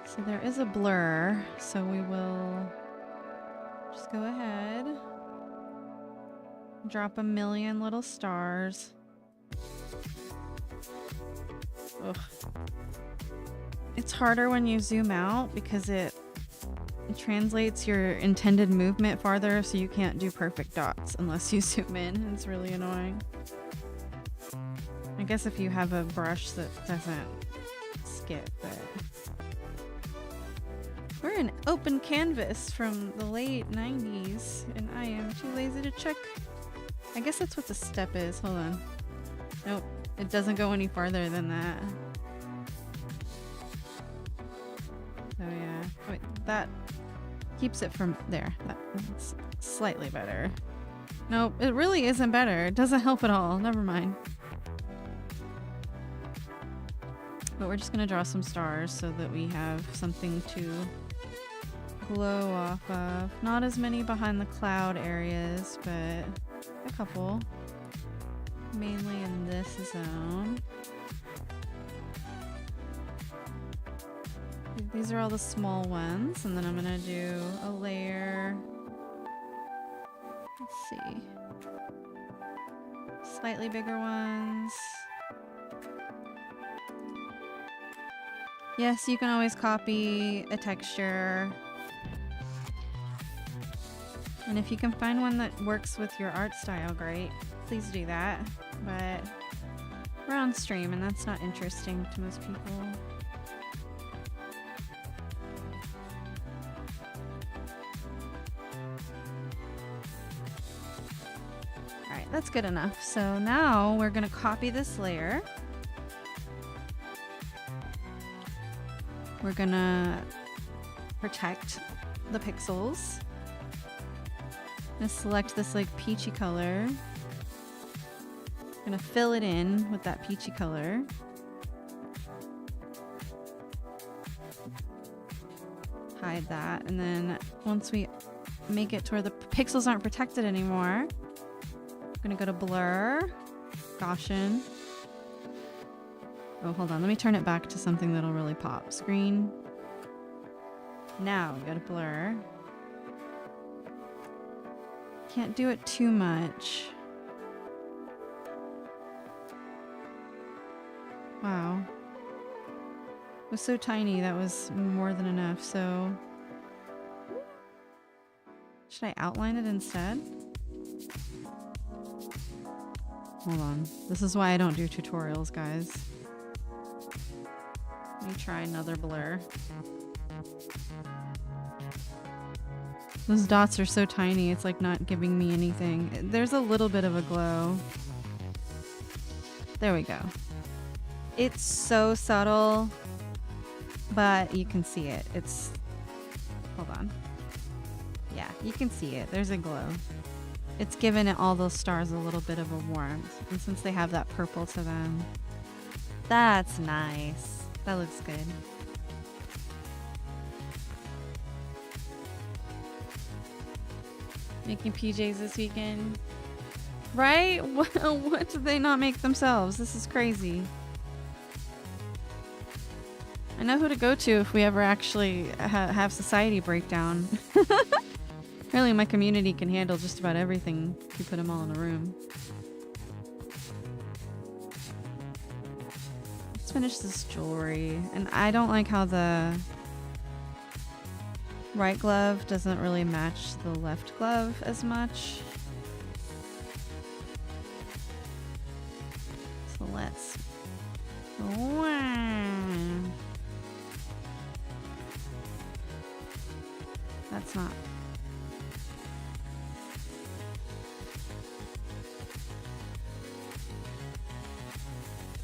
S1: So there is a blur, so we will just go ahead. Drop a million little stars. Ugh. It's harder when you zoom out because it translates your intended movement farther, so you can't do perfect dots unless you zoom in. It's really annoying. I guess if you have a brush that doesn't skip, but we're an open canvas from the late 90s, and I am too lazy to check. I guess that's what the step is. Hold on. Nope. It doesn't go any farther than that. So yeah. Wait, that keeps it from there. That's slightly better. Nope, it really isn't better. It doesn't help at all. Never mind. But we're just gonna draw some stars so that we have something to glow off of. Not as many behind the cloud areas, but a couple. Mainly in this zone. These are all the small ones, and then I'm gonna do a layer. Let's see. Slightly bigger ones. Yes, you can always copy a texture. And if you can find one that works with your art style, great. Please do that. But we're on stream and that's not interesting to most people. Alright, that's good enough. So now we're gonna copy this layer. We're gonna protect the pixels. I'm gonna select this like peachy color. I'm gonna fill it in with that peachy color. Hide that, and then once we make it to where the pixels aren't protected anymore, I'm gonna go to blur, Gaussian. Oh, hold on, let me turn it back to something that'll really pop. Screen. Now we go to blur. Can't do it too much. Wow. It was so tiny, that was more than enough, so... Should I outline it instead? Hold on. This is why I don't do tutorials, guys. Let me try another blur. Those dots are so tiny, it's like not giving me anything. There's a little bit of a glow. There we go. It's so subtle, but you can see it. It's... Hold on. Yeah, you can see it. There's a glow. It's given it all those stars a little bit of a warmth. And since they have that purple to them, that's nice. That looks good. Making PJs this weekend. Right? What did they not make themselves? This is crazy. I know who to go to if we ever actually have society breakdown. Really, my community can handle just about everything if you put them all in a room. Let's finish this jewelry. And I don't like how the right glove doesn't really match the left glove as much. So let's... That's not...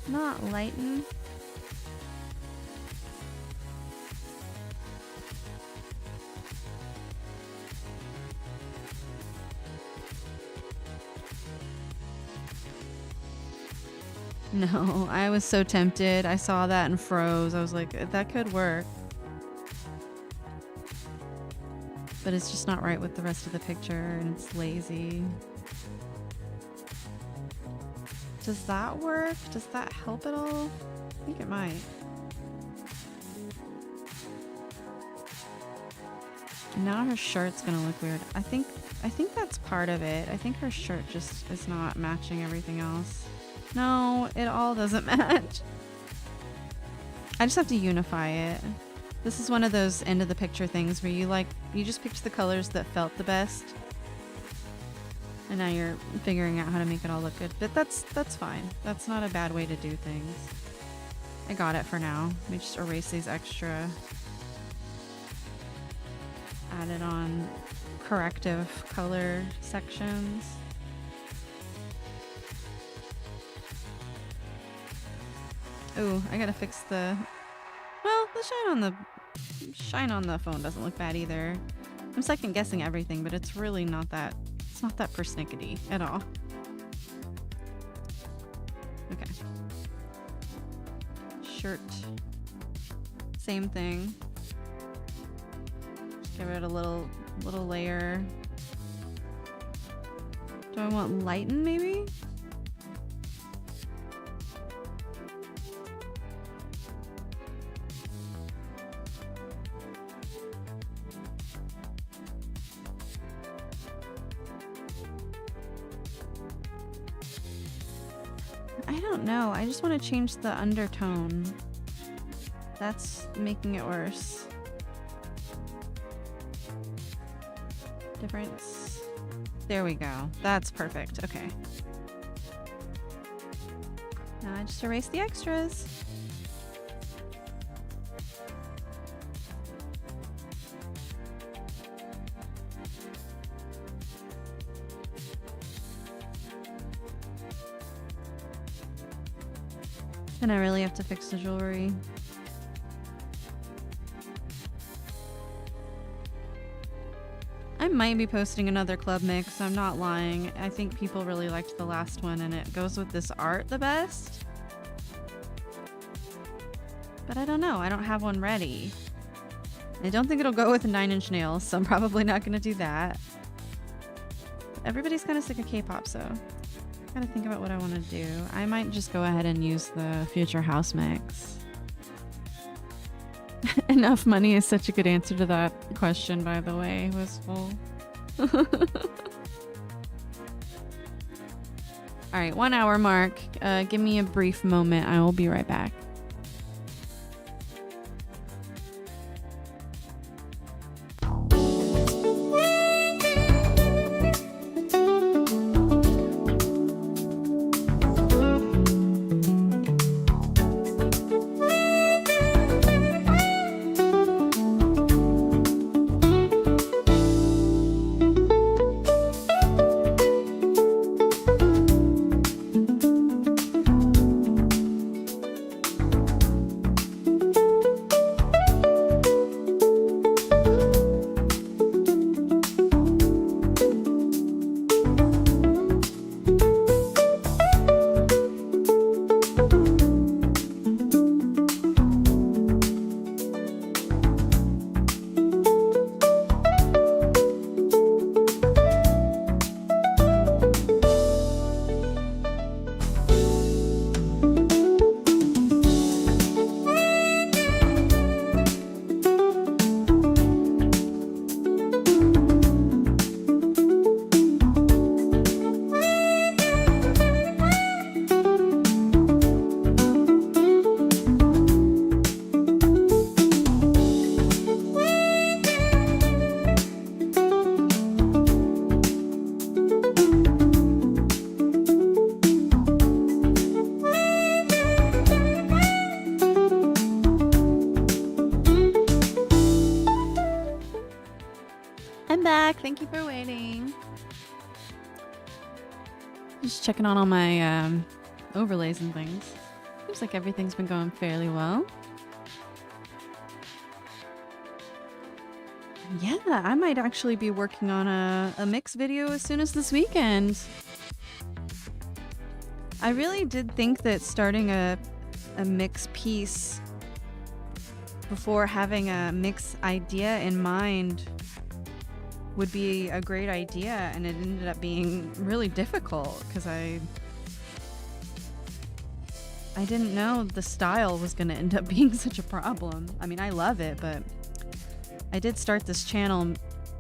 S1: Not lighten. No, I was so tempted. I saw that and froze. I was like, that could work. But it's just not right with the rest of the picture, and it's lazy. Does that work? Does that help at all? I think it might. Now her shirt's gonna look weird. I think that's part of it. I think her shirt just is not matching everything else. No, it all doesn't match. I just have to unify it. This is one of those end of the picture things where you just picked the colors that felt the best. And now you're figuring out how to make it all look good. But that's fine. That's not a bad way to do things. I got it for now. Let me just erase these extra added on corrective color sections. Ooh, I gotta fix the... Well, the shine on the phone doesn't look bad either. I'm second guessing everything, but it's really not that... It's not that persnickety at all. Okay. Shirt. Same thing. Just give it a little layer. Do I want lighten maybe? I don't know. I just want to change the undertone. That's making it worse. Difference. There we go. That's perfect. Okay. Now I just erase the extras. And I really have to fix the jewelry. I might be posting another club mix, I'm not lying. I think people really liked the last one and it goes with this art the best. But I don't know, I don't have one ready. I don't think it'll go with 9-inch nails, so I'm probably not gonna do that. Everybody's kind of sick of K-pop, so gotta think about what I want to do. I might just go ahead and use the future house mix. Enough money is such a good answer to that question, by the way. Wistful. Alright, 1 hour mark. Give me a brief moment. I will be right back. Thank you for waiting. Just checking on all my overlays and things. Seems like everything's been going fairly well. Yeah, I might actually be working on a mix video as soon as this weekend. I really did think that starting a mix piece before having a mix idea in mind would be a great idea, and it ended up being really difficult because I didn't know the style was going to end up being such a problem. I mean, I love it, but I did start this channel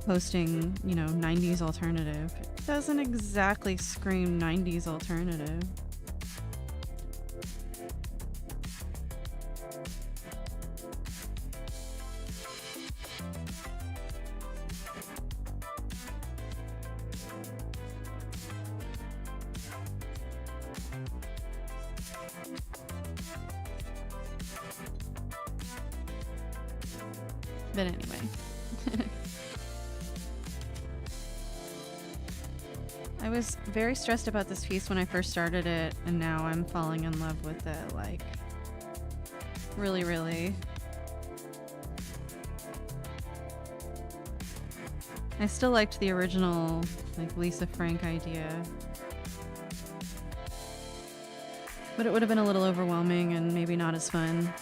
S1: posting, 90s alternative. It doesn't exactly scream 90s alternative. But anyway. I was very stressed about this piece when I first started it, and now I'm falling in love with it, like, really, really. I still liked the original, like, Lisa Frank idea. But it would have been a little overwhelming and maybe not as fun.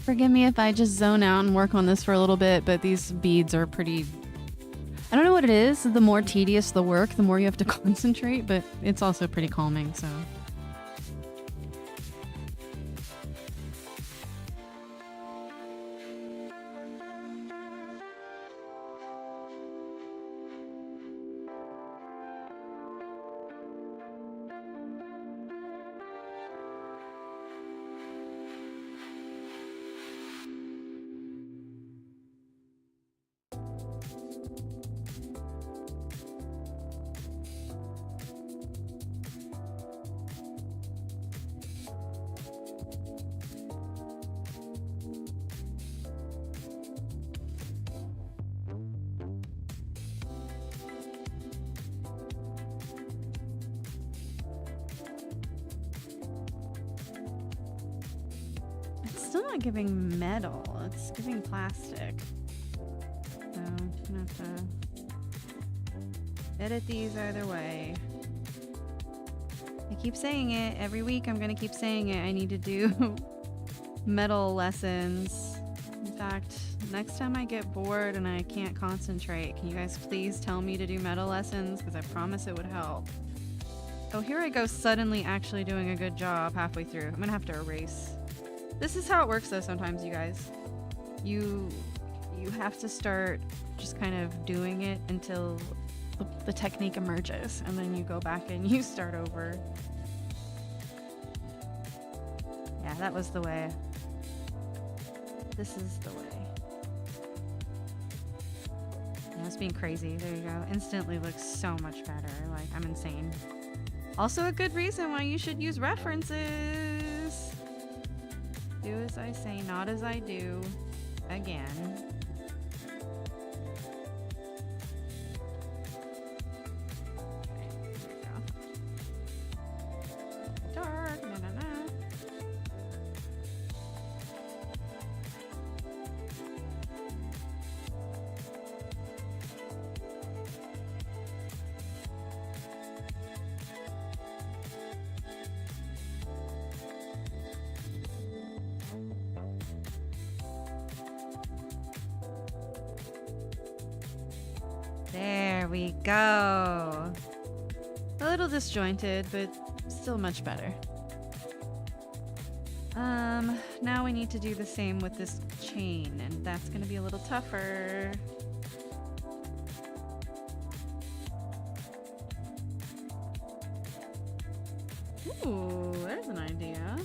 S1: Forgive me if I just zone out and work on this for a little bit, but these beads are pretty... I don't know what it is. The more tedious the work, the more you have to concentrate, but it's also pretty calming, so... Still not giving metal, it's giving plastic. So I'm gonna have to edit these either way. I keep saying it, every week I'm gonna keep saying it. I need to do metal lessons. In fact, next time I get bored and I can't concentrate, can you guys please tell me to do metal lessons? Because I promise it would help. Oh, here I go suddenly actually doing a good job halfway through. I'm gonna have to erase. This is how it works though sometimes, you guys. You have to start just kind of doing it until the technique emerges, and then you go back and you start over. Yeah, that was the way. This is the way. I was being crazy. There you go. Instantly looks so much better. Like, I'm insane. Also a good reason why you should use references. Do as I say, not as I do. Again. There we go. A little disjointed, but still much better. Now we need to do the same with this chain, and that's gonna be a little tougher. Ooh, there's an idea.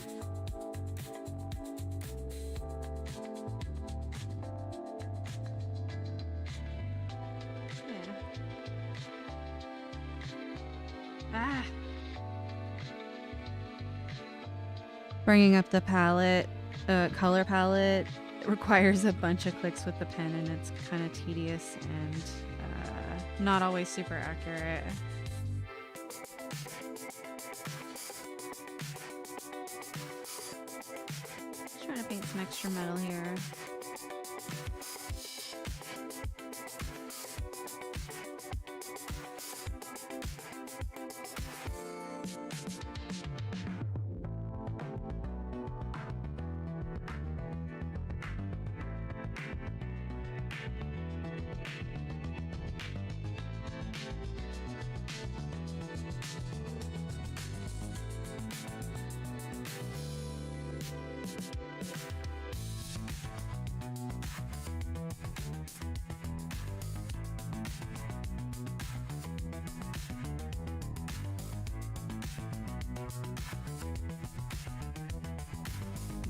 S1: Yeah. Ah! Bringing up the palette, color palette requires a bunch of clicks with the pen, and it's kind of tedious and not always super accurate. Just trying to paint some extra metal here.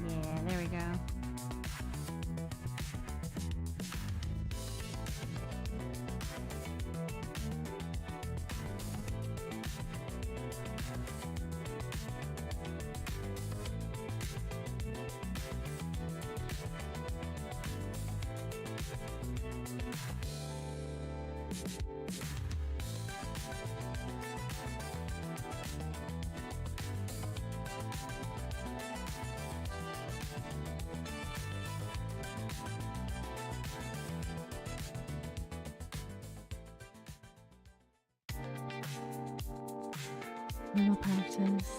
S1: Yeah, there we go. Little practice.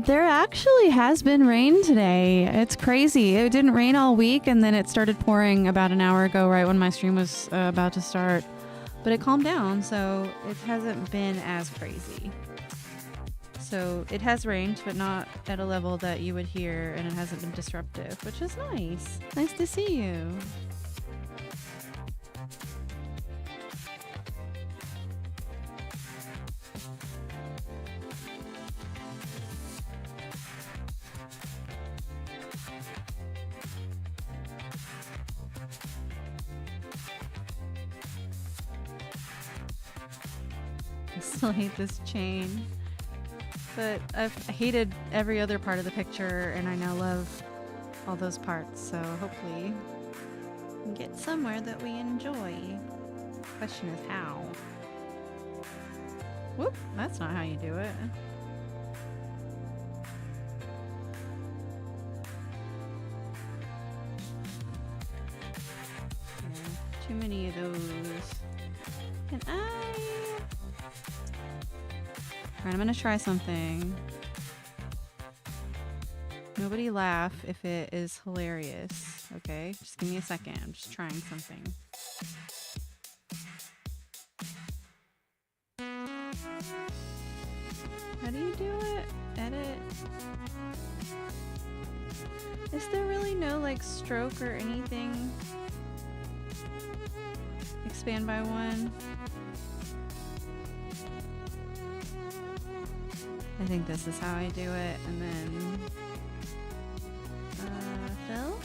S1: There actually has been rain today. It's crazy. It didn't rain all week, and then it started pouring about an hour ago, right when my stream was about to start. But it calmed down, so it hasn't been as crazy. So it has rained, but not at a level that you would hear, and it hasn't been disruptive, which is nice. Nice to see you. I still hate this chain, but I've hated every other part of the picture, and I now love all those parts, so hopefully we can get somewhere that we enjoy. Question is how. Whoop, that's not how you do it. Yeah, too many of those. Can I? Alright, I'm gonna try something. Nobody laugh if it is hilarious, okay? Just give me a second. I'm just trying something. How do you do it? Edit. Is there really no like stroke or anything? Expand by one. I think this is how I do it, and then fill.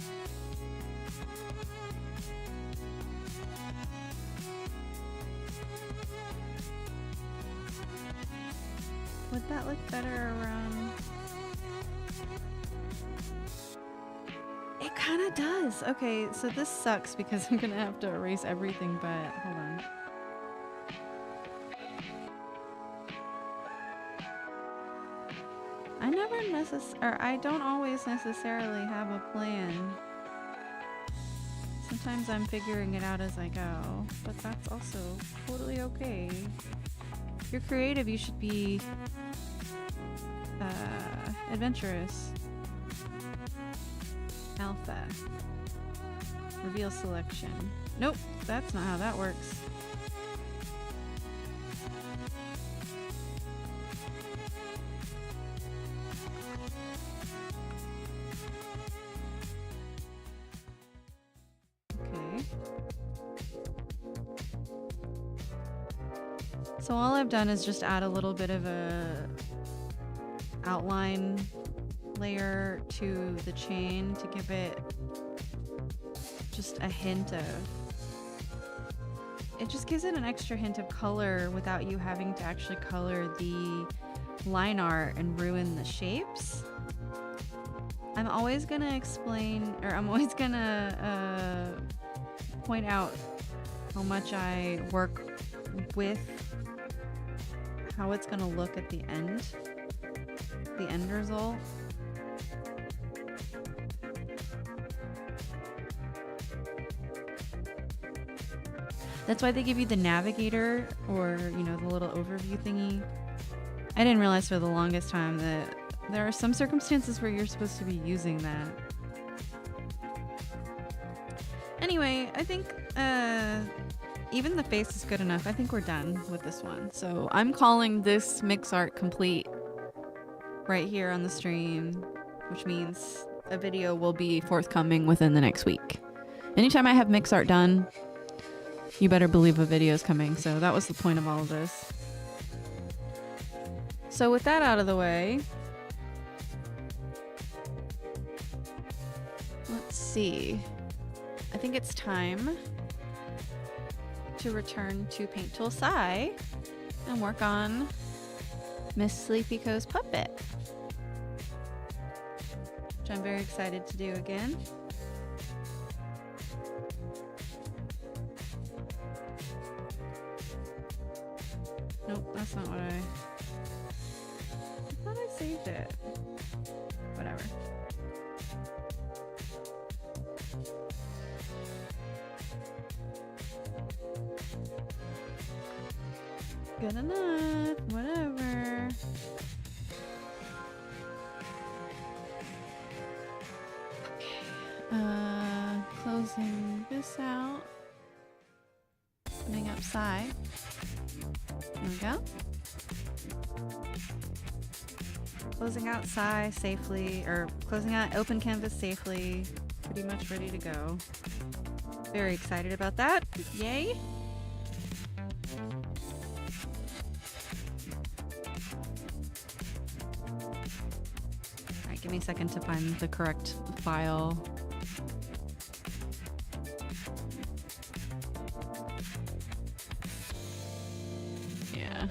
S1: Would that look better around? It kind of does. Okay, so this sucks because I'm gonna have to erase everything, but hold on. I don't always necessarily have a plan. Sometimes I'm figuring it out as I go, but that's also totally okay. If you're creative, you should be adventurous. Alpha. Reveal selection. Nope, that's not how that works. So all I've done is just add a little bit of a outline layer to the chain to give it just a hint of, it just gives it an extra hint of color without you having to actually color the line art and ruin the shapes. I'm always gonna explain, or I'm always gonna point out how much I work with how it's gonna look at the end result. That's why they give you the navigator, or, you know, the little overview thingy. I didn't realize for the longest time that there are some circumstances where you're supposed to be using that. Anyway, I think even the face is good enough. I think we're done with this one. So I'm calling this mix art complete right here on the stream, which means a video will be forthcoming within the next week. Anytime I have mix art done, you better believe a video is coming. So that was the point of all of this. So with that out of the way, let's see. I think it's time to return to Paint Tool Sci and work on Miss Sleepy Co's puppet, which I'm very excited to do again. Nope, that's not what I thought I saved it. Whatever. Good enough, whatever. Okay, closing this out. Opening up side. There we go. Closing out Sci safely, or closing out open canvas safely. Pretty much ready to go. Very excited about that. Yay! Alright, give me a second to find the correct file. Yeah.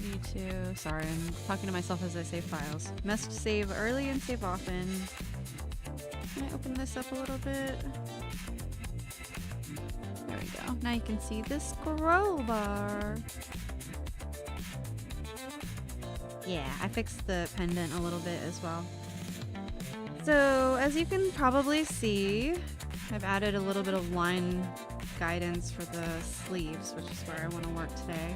S1: V2. Sorry, I'm talking to myself as I save files. Must save early and save often. Can I open this up a little bit? There we go. Now you can see the scroll bar. Yeah, I fixed the pendant a little bit as well. So, as you can probably see, I've added a little bit of line guidance for the sleeves, which is where I want to work today.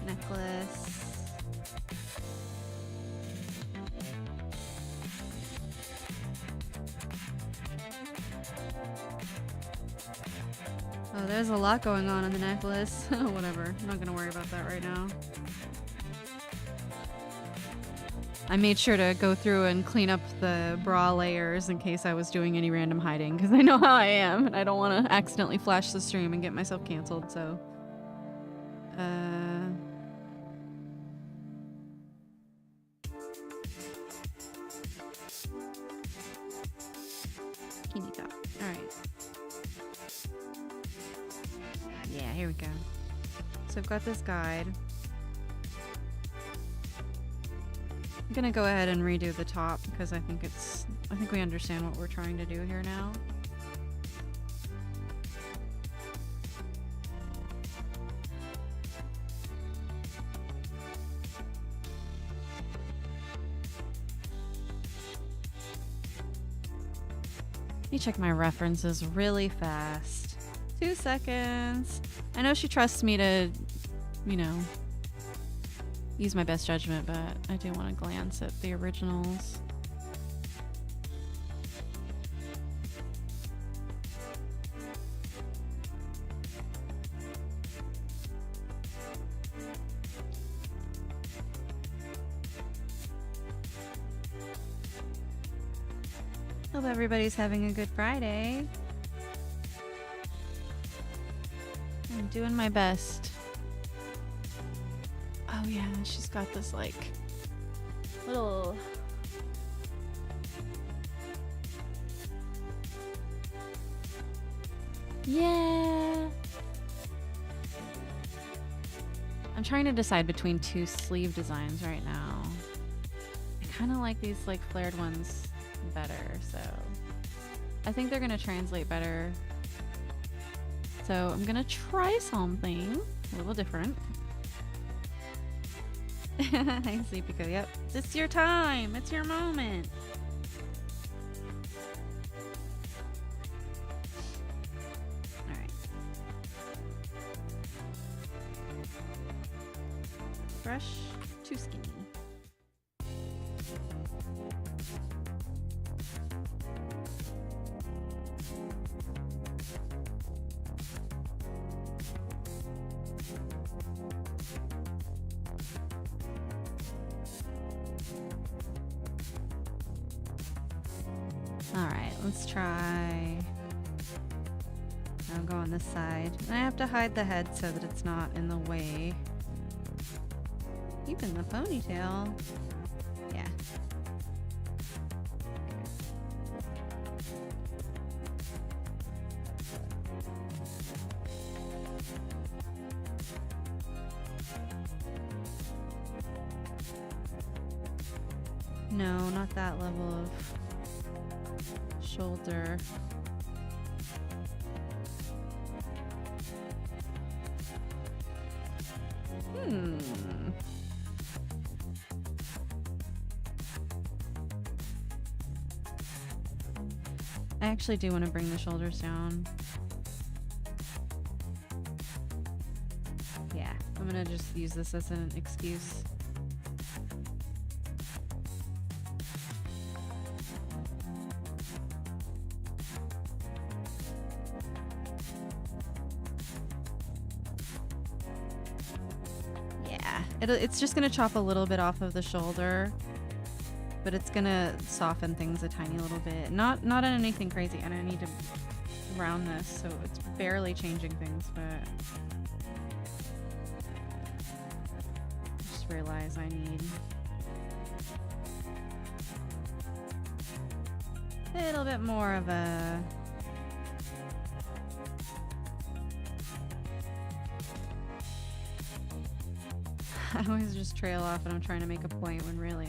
S1: Necklace. Oh, there's a lot going on in the necklace. Whatever, I'm not gonna worry about that right now. I made sure to go through and clean up the bra layers in case I was doing any random hiding, because I know how I am and I don't want to accidentally flash the stream and get myself canceled, so. Alright. Yeah, here we go. So I've got this guide. I'm gonna go ahead and redo the top because I think we understand what we're trying to do here now. Let me check my references really fast. 2 seconds. I know she trusts me to, you know, use my best judgment, but I do want to glance at the originals. Hope everybody's having a good Friday. I'm doing my best. Oh yeah, she's got this like little yeah. I'm trying to decide between two sleeve designs right now. I kind of like these like flared ones better, so I think they're gonna translate better. So I'm gonna try something a little different. Hi, Sleepyco. Yep, it's your time. It's your moment. All right. Brush too skinny. Alright, let's try. I'll go on this side. I have to hide the head so that it's not in the way. Even the ponytail. Yeah. No, not that level of shoulder. I actually do want to bring the shoulders down. Yeah, I'm gonna just use this as an excuse. It's just gonna chop a little bit off of the shoulder, but it's gonna soften things a tiny little bit. Not on anything crazy, and I need to round this, so it's barely changing things, but I just realize I need a little bit more of a I always just trail off and I'm trying to make a point when really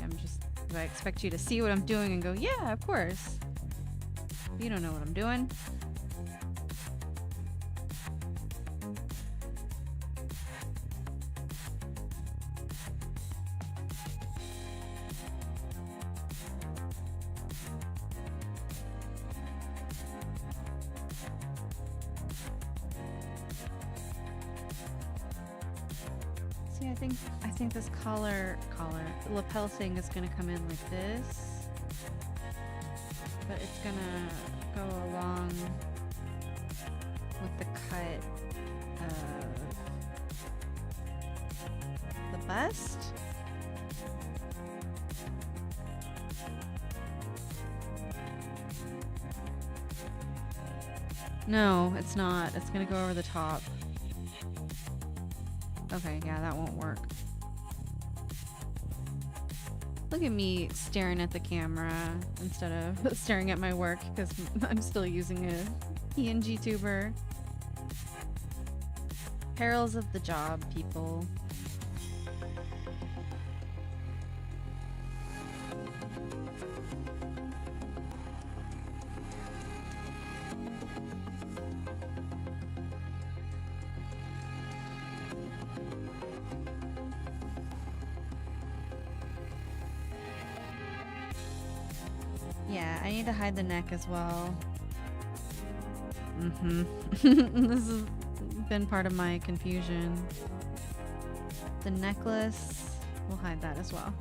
S1: I expect you to see what I'm doing and go, yeah, of course. You don't know what I'm doing. I think this lapel thing is gonna come in like this, but it's gonna go along with the cut of the bust. No, it's not. It's gonna go over the top. Okay, yeah, that won't work. Look at me staring at the camera instead of staring at my work because I'm still using a PNG tuber. Perils of the job, people. Yeah, I need to hide the neck as well. This has been part of my confusion. The necklace, we'll hide that as well.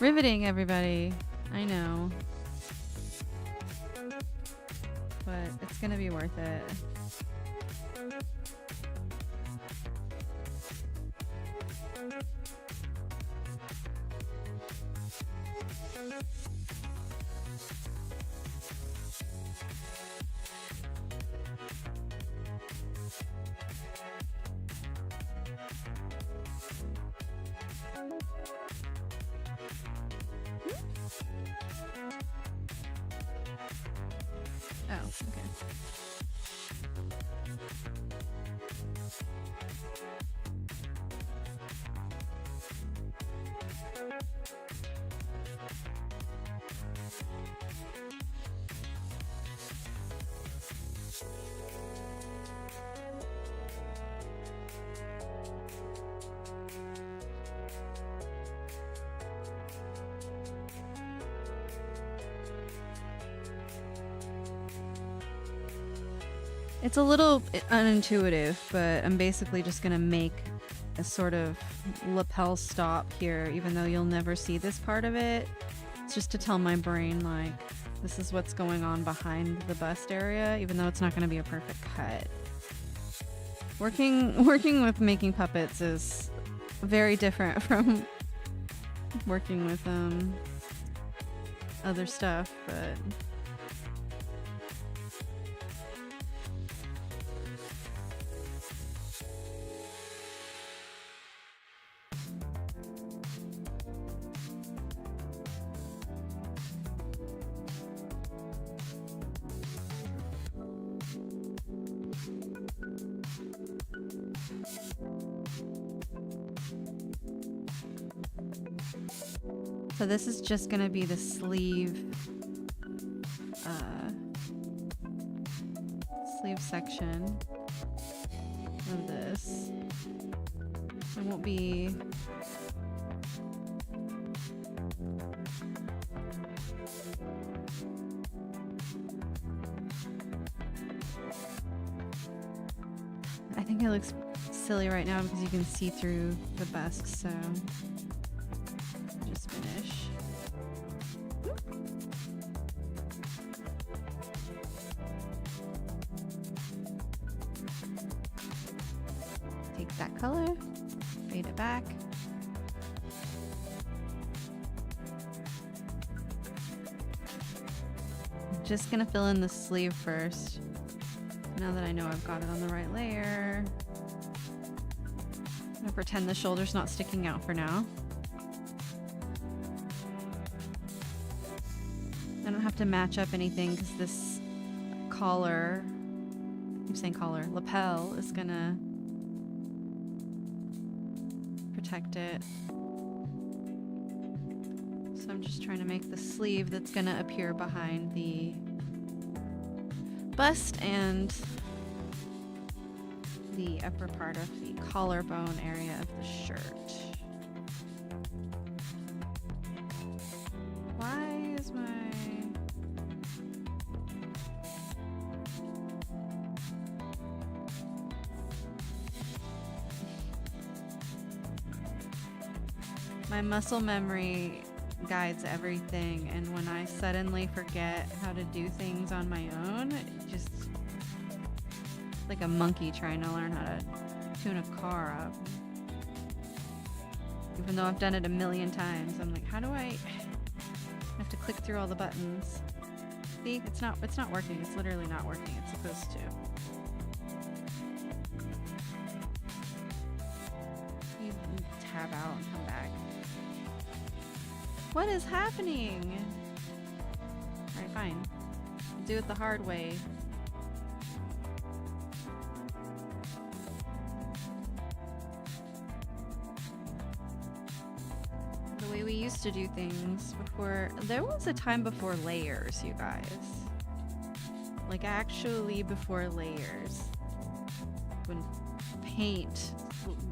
S1: Riveting, everybody. I know. but it's gonna be worth it. Oh, okay. It's a little unintuitive, but I'm basically just gonna make a sort of lapel stop here, even though you'll never see this part of it. It's just to tell my brain, like, this is what's going on behind the bust area, even though it's not gonna be a perfect cut. Working with making puppets is very different from working with other stuff, but so this is just gonna be the sleeve section of this. It won't be I think it looks silly right now because you can see through the bust, so just finish. Take that color, fade it back. I'm just gonna fill in the sleeve first. Now that I know I've got it on the right layer, I'm gonna pretend the shoulder's not sticking out for now. I don't have to match up anything because this collar, I'm saying collar, lapel is gonna protect it. So I'm just trying to make the sleeve that's gonna appear behind the bust and the upper part of the collarbone area of the shirt. Why is my muscle memory guides everything, and when I suddenly forget how to do things on my own, it just like a monkey trying to learn how to tune a car up. Even though I've done it a million times, I'm like, how do I have to click through all the buttons? See, it's not working. It's literally not working. It's supposed to. You tab out and come back. What is happening? Alright, fine. I'll do it the hard way. The way we used to do things before. There was a time before layers, you guys. Like actually before layers. When paint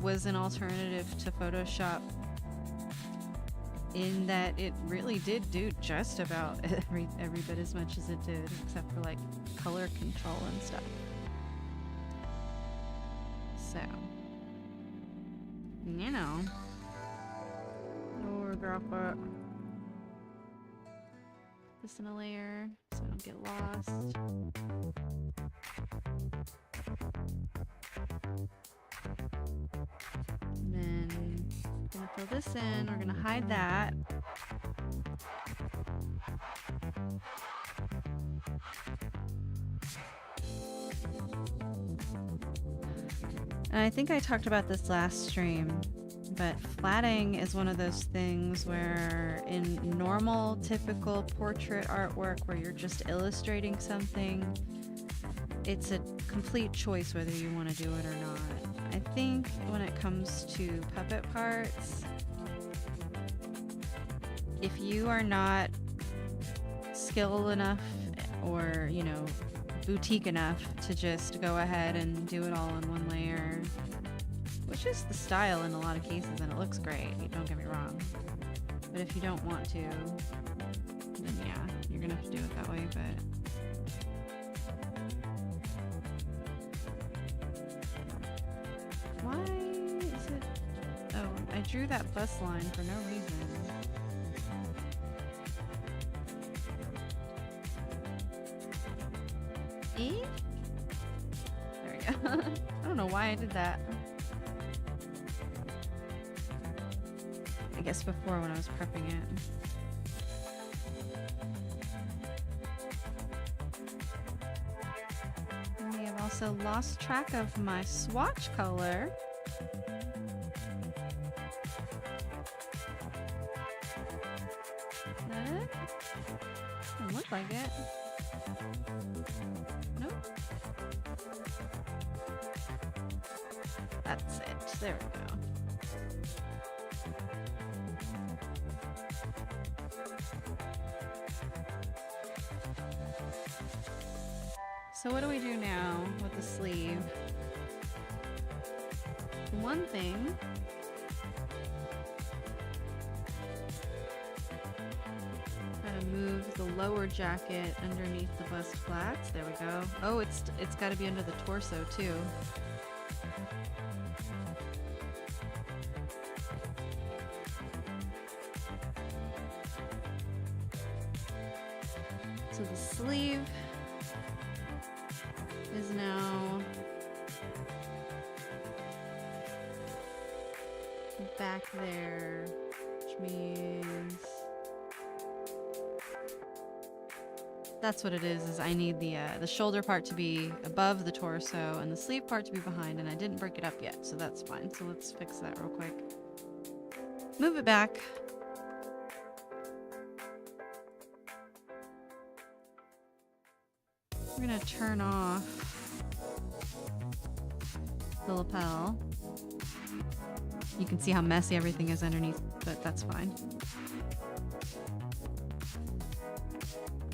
S1: was an alternative to Photoshop, in that it really did do just about every bit as much as it did, except for like color control and stuff. So, you know. Oh, drop it. This in a layer. so I don't get lost. And then I'm gonna fill this in. We're gonna hide that. And I think I talked about this last stream, but flatting is one of those things where in normal, typical portrait artwork where you're just illustrating something, it's a complete choice whether you want to do it or not. I think when it comes to puppet parts, if you are not skilled enough or, you know, boutique enough to just go ahead and do it all in one layer, which is the style in a lot of cases, and it looks great, don't get me wrong. But if you don't want to, then yeah, you're gonna have to do it that way. But why is it? Oh, I drew that bus line for no reason. E? There we go. I don't know why I did that. I guess before when I was prepping it. And we have also lost track of my swatch color. Is that it? Doesn't look like it. Nope. That's it. There we go. So what do we do now with the sleeve? One thing gotta move the lower jacket underneath the bust flats. There we go. Oh, it's got to be under the torso too. So the sleeve is now back there, which means that's what it is I need the shoulder part to be above the torso and the sleeve part to be behind, and I didn't break it up yet, so that's fine. So let's fix that real quick. Move it back. We're gonna turn off the lapel. You can see how messy everything is underneath, but that's fine.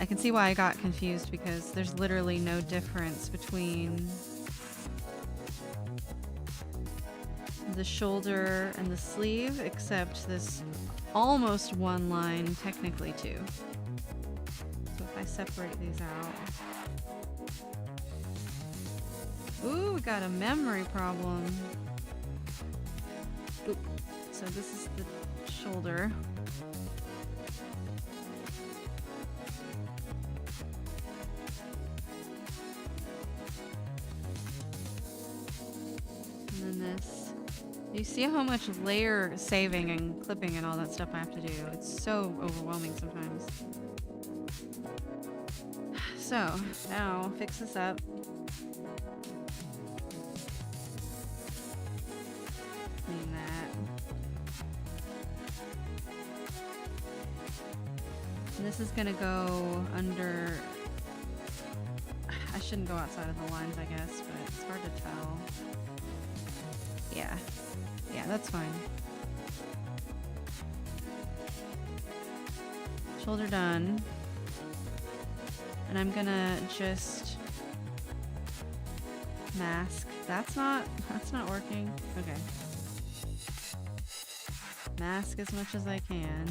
S1: I can see why I got confused, because there's literally no difference between the shoulder and the sleeve, except this almost one line, technically two. So if I separate these out. Ooh, we got a memory problem. Oop. So this is the shoulder. And then this. You see how much layer saving and clipping and all that stuff I have to do. It's so overwhelming sometimes. So, now fix this up. Clean that. And this is gonna go under. I shouldn't go outside of the lines, I guess, but it's hard to tell. Yeah. Yeah, that's fine. Shoulder done. And I'm gonna just mask. That's not working. Okay. Mask as much as I can.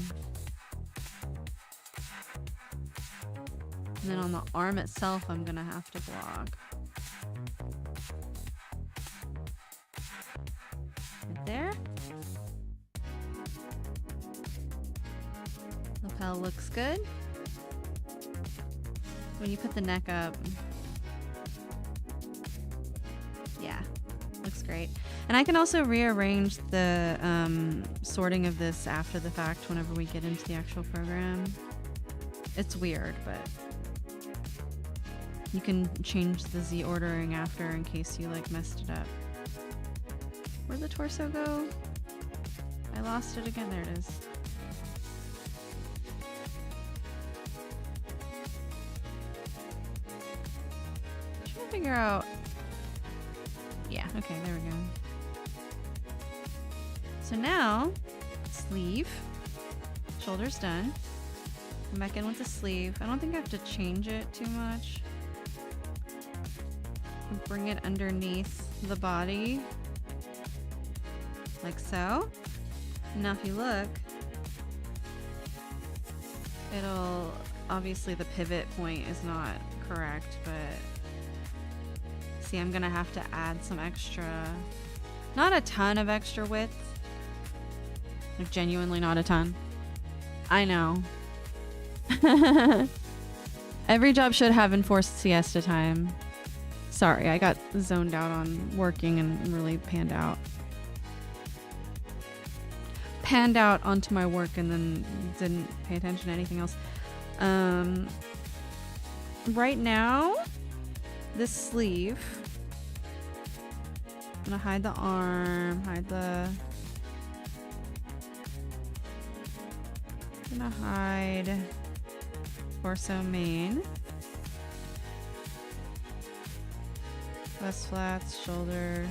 S1: And then on the arm itself, I'm gonna have to block. Right there. Lapel looks good. when you put the neck up, yeah, looks great. And I can also rearrange the sorting of this after the fact whenever we get into the actual program. It's weird, but you can change the Z ordering after in case you like messed it up. Where'd the torso go? I lost it again. There it is. I'm trying to figure out. Yeah, okay, there we go. So now, sleeve. Shoulder's done. Come back in with the sleeve. I don't think I have to change it too much. Bring it underneath the body. Like so. Now if you look, it'll, obviously the pivot point is not correct, but see, I'm gonna have to add some extra, not a ton of extra width. Like genuinely not a ton. I know. Every job should have enforced siesta time. Sorry, I got zoned out on working and really panned out onto my work and then didn't pay attention to anything else. Right now, this sleeve, I'm gonna hide the arm, gonna hide torso main, bust flats, shoulder.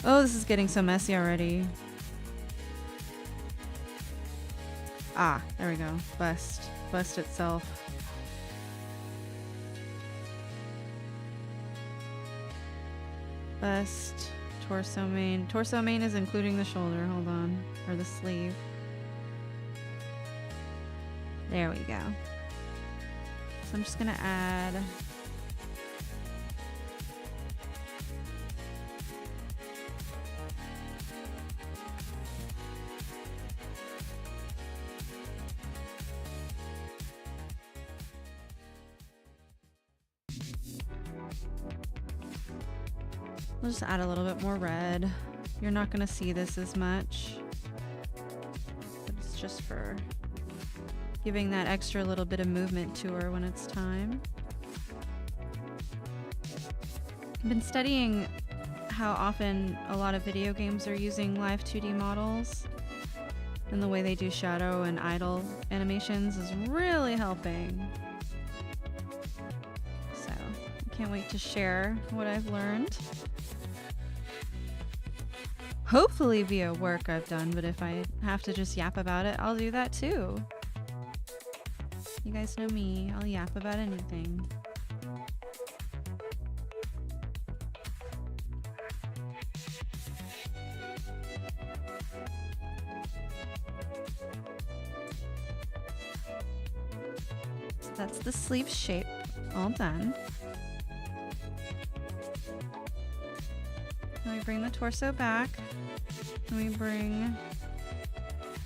S1: Oh, this is getting so messy already. Ah, there we go. Bust itself. Bust, torso main. Torso main is including the shoulder, hold on, or the sleeve. There we go. So I'm just gonna add I'll just add a little bit more red. You're not gonna see this as much, but it's just for giving that extra little bit of movement to her when it's time. I've been studying how often a lot of video games are using live 2D models, and the way they do shadow and idle animations is really helping. So I can't wait to share what I've learned. Hopefully via work I've done, but if I have to just yap about it, I'll do that too. You guys know me, I'll yap about anything. So that's the sleeve shape, all done. Then we bring the torso back. And we bring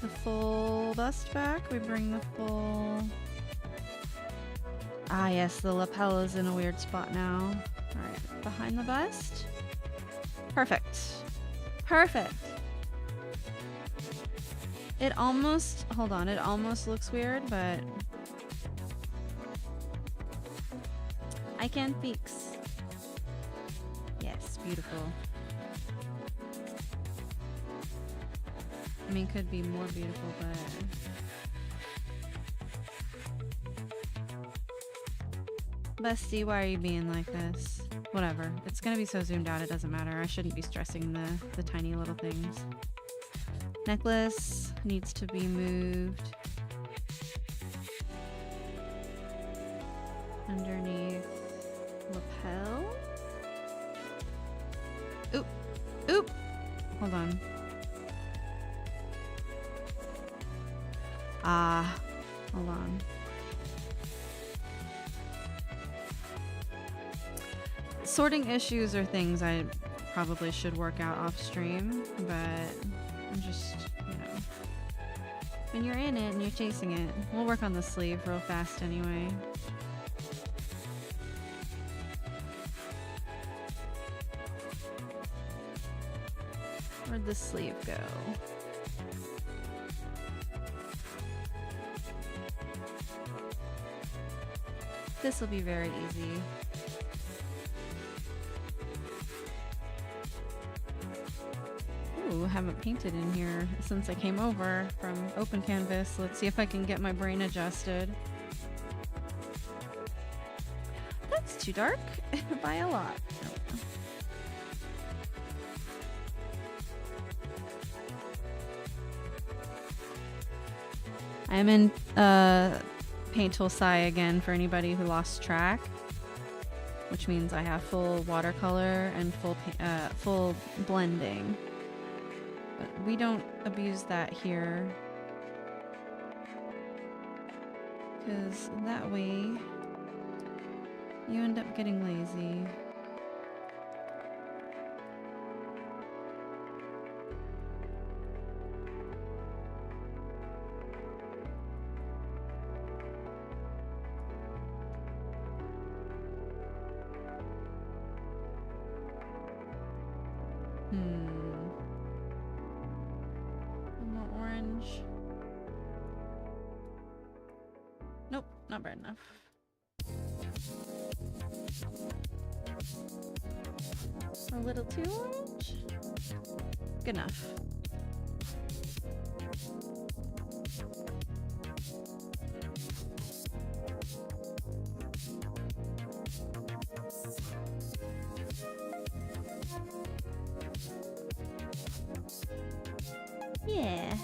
S1: the full bust back. We bring the full... Ah, yes, the lapel is in a weird spot now. All right, behind the bust. Perfect. Perfect. It almost... Hold on, it almost looks weird, but... I can fix. Yes, beautiful. I mean, could be more beautiful, but... Bestie, why are you being like this? Whatever. It's gonna be so zoomed out, it doesn't matter. I shouldn't be stressing the tiny little things. Necklace needs to be moved. Underneath lapel. Oop. Oop. Hold on. Ah, hold on. Sorting issues are things I probably should work out off stream, but I'm just, you know, When you're in it and you're chasing it. We'll work on the sleeve real fast anyway. Where'd the sleeve go? This will be very easy. Ooh, haven't painted in here since I came over from open canvas. Let's see if I can get my brain adjusted. That's too dark by a lot. I'm in Paint Tool Sai again for anybody who lost track, which means I have full watercolor and full blending. But we don't abuse that here, because that way you end up getting lazy. Orange. Nope, not bright enough. A little too orange? Good enough. Yeah.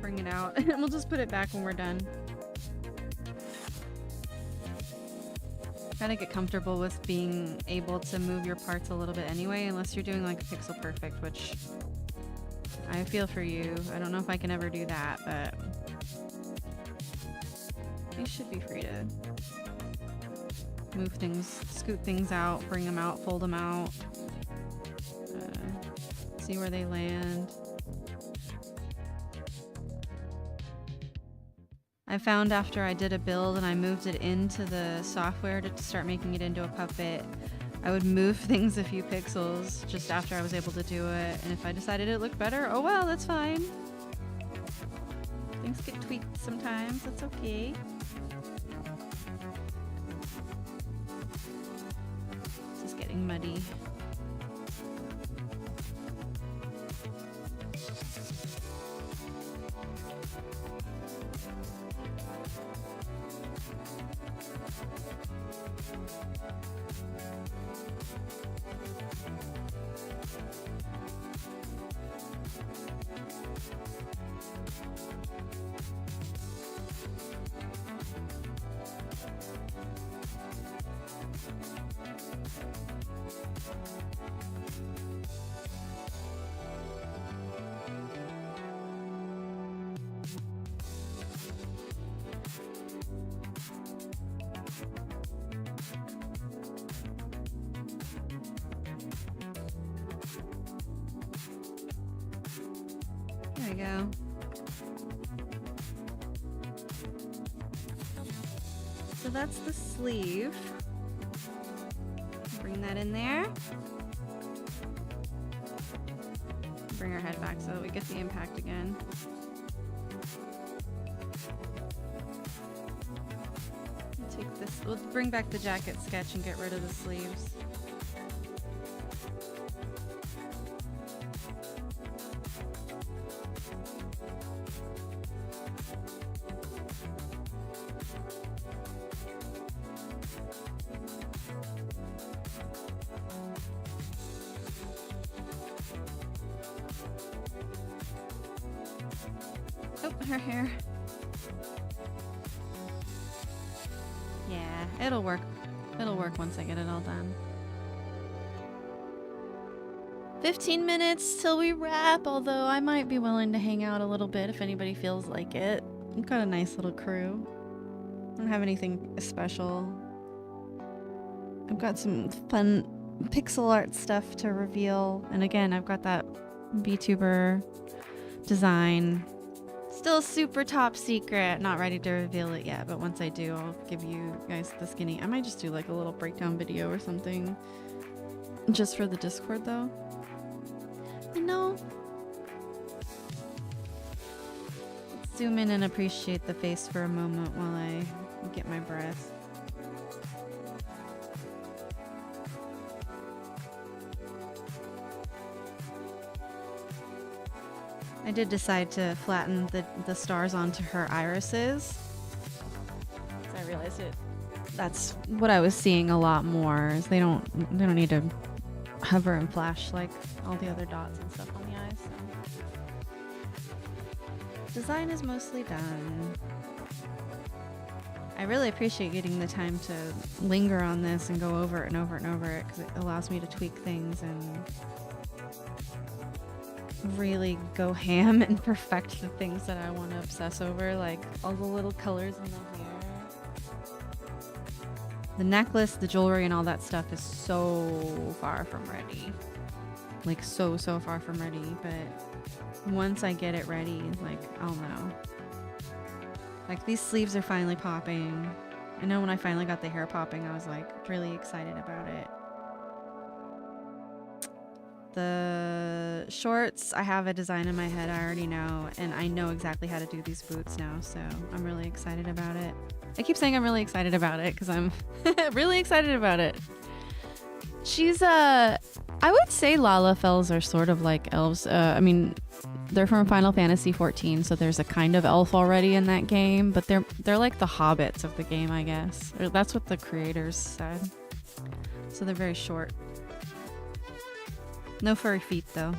S1: Bring it out and we'll just put it back when we're done. Gotta get comfortable with being able to move your parts a little bit anyway, unless you're doing like a pixel perfect, which I feel for you. I don't know if I can ever do that, but you should be free to move things, scoot things out, bring them out, fold them out, see where they land. I found after I did a build and I moved it into the software to start making it into a puppet, I would move things a few pixels just after I was able to do it, and if I decided it looked better, oh well, that's fine. Things get tweaked sometimes, that's okay. This is getting muddy. There we go. So that's the sleeve. Bring that in there. Bring our head back so that we get the impact again. Take this, we'll bring back the jacket sketch and get rid of the sleeves. Oh, her hair. Yeah, it'll work. It'll work once I get it all done. 15 minutes till we wrap, although I might be willing to hang out a little bit if anybody feels like it. I've got a nice little crew. I don't have anything special. I've got some fun pixel art stuff to reveal. And again, I've got that vTuber design. Still super top secret. Not ready to reveal it yet, but once I do, I'll give you guys the skinny. I might just do like a little breakdown video or something. Just for the Discord though. You know? Let's zoom in and appreciate the face for a moment while I get my breath. I did decide to flatten the stars onto her irises. So I realized that's what I was seeing a lot more. Is they don't need to hover and flash like all the other dots and stuff on the eyes. So. Design is mostly done. I really appreciate getting the time to linger on this and go over it and over and over it, because it allows me to tweak things and really go ham and perfect the things that I want to obsess over, like all the little colors in the hair. The necklace, the jewelry, and all that stuff is so far from ready. Like so far from ready, but once I get it ready, like, I'll know. Like these sleeves are finally popping. I know when I finally got the hair popping, I was like really excited about it. The shorts, I have a design in my head I already know, and I know exactly how to do these boots now, so I'm really excited about it. I keep saying I'm really excited about it because I'm really excited about it. She's I would say Lalafels are sort of like elves. I mean, they're from Final Fantasy 14, so there's a kind of elf already in that game, but they're like the hobbits of the game, I guess. Or that's what the creators said. So they're very short. No furry feet, though.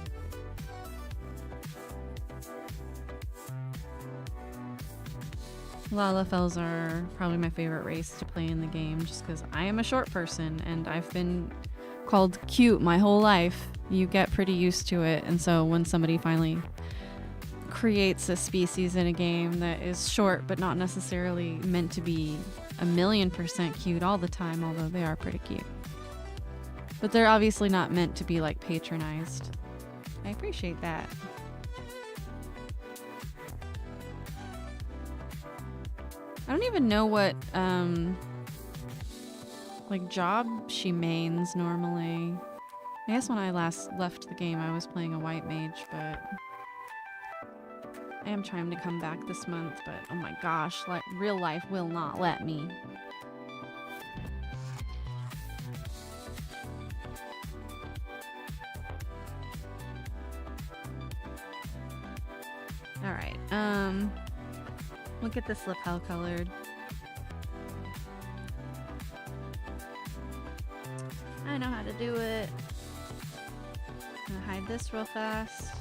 S1: Lalafels are probably my favorite race to play in the game, just because I am a short person, and I've been called cute my whole life. You get pretty used to it, and so when somebody finally creates a species in a game that is short, but not necessarily meant to be 1,000,000% cute all the time, although they are pretty cute. But they're obviously not meant to be like patronized. I appreciate that. I don't even know what like job she mains normally. I guess when I last left the game I was playing a white mage, but I am trying to come back this month, but oh my gosh, like real life will not let me. Alright, we'll get this lapel colored. I know how to do it. I'm gonna hide this real fast.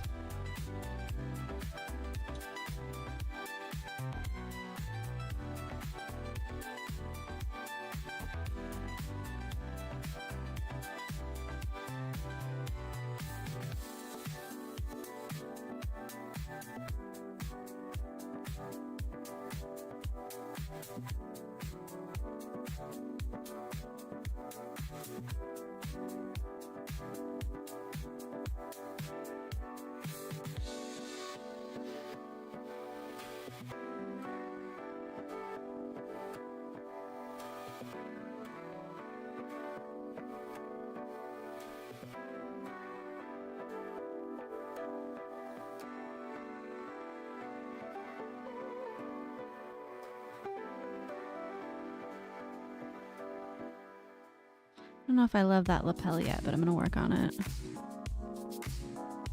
S1: I don't know if I love that lapel yet, but I'm gonna work on it.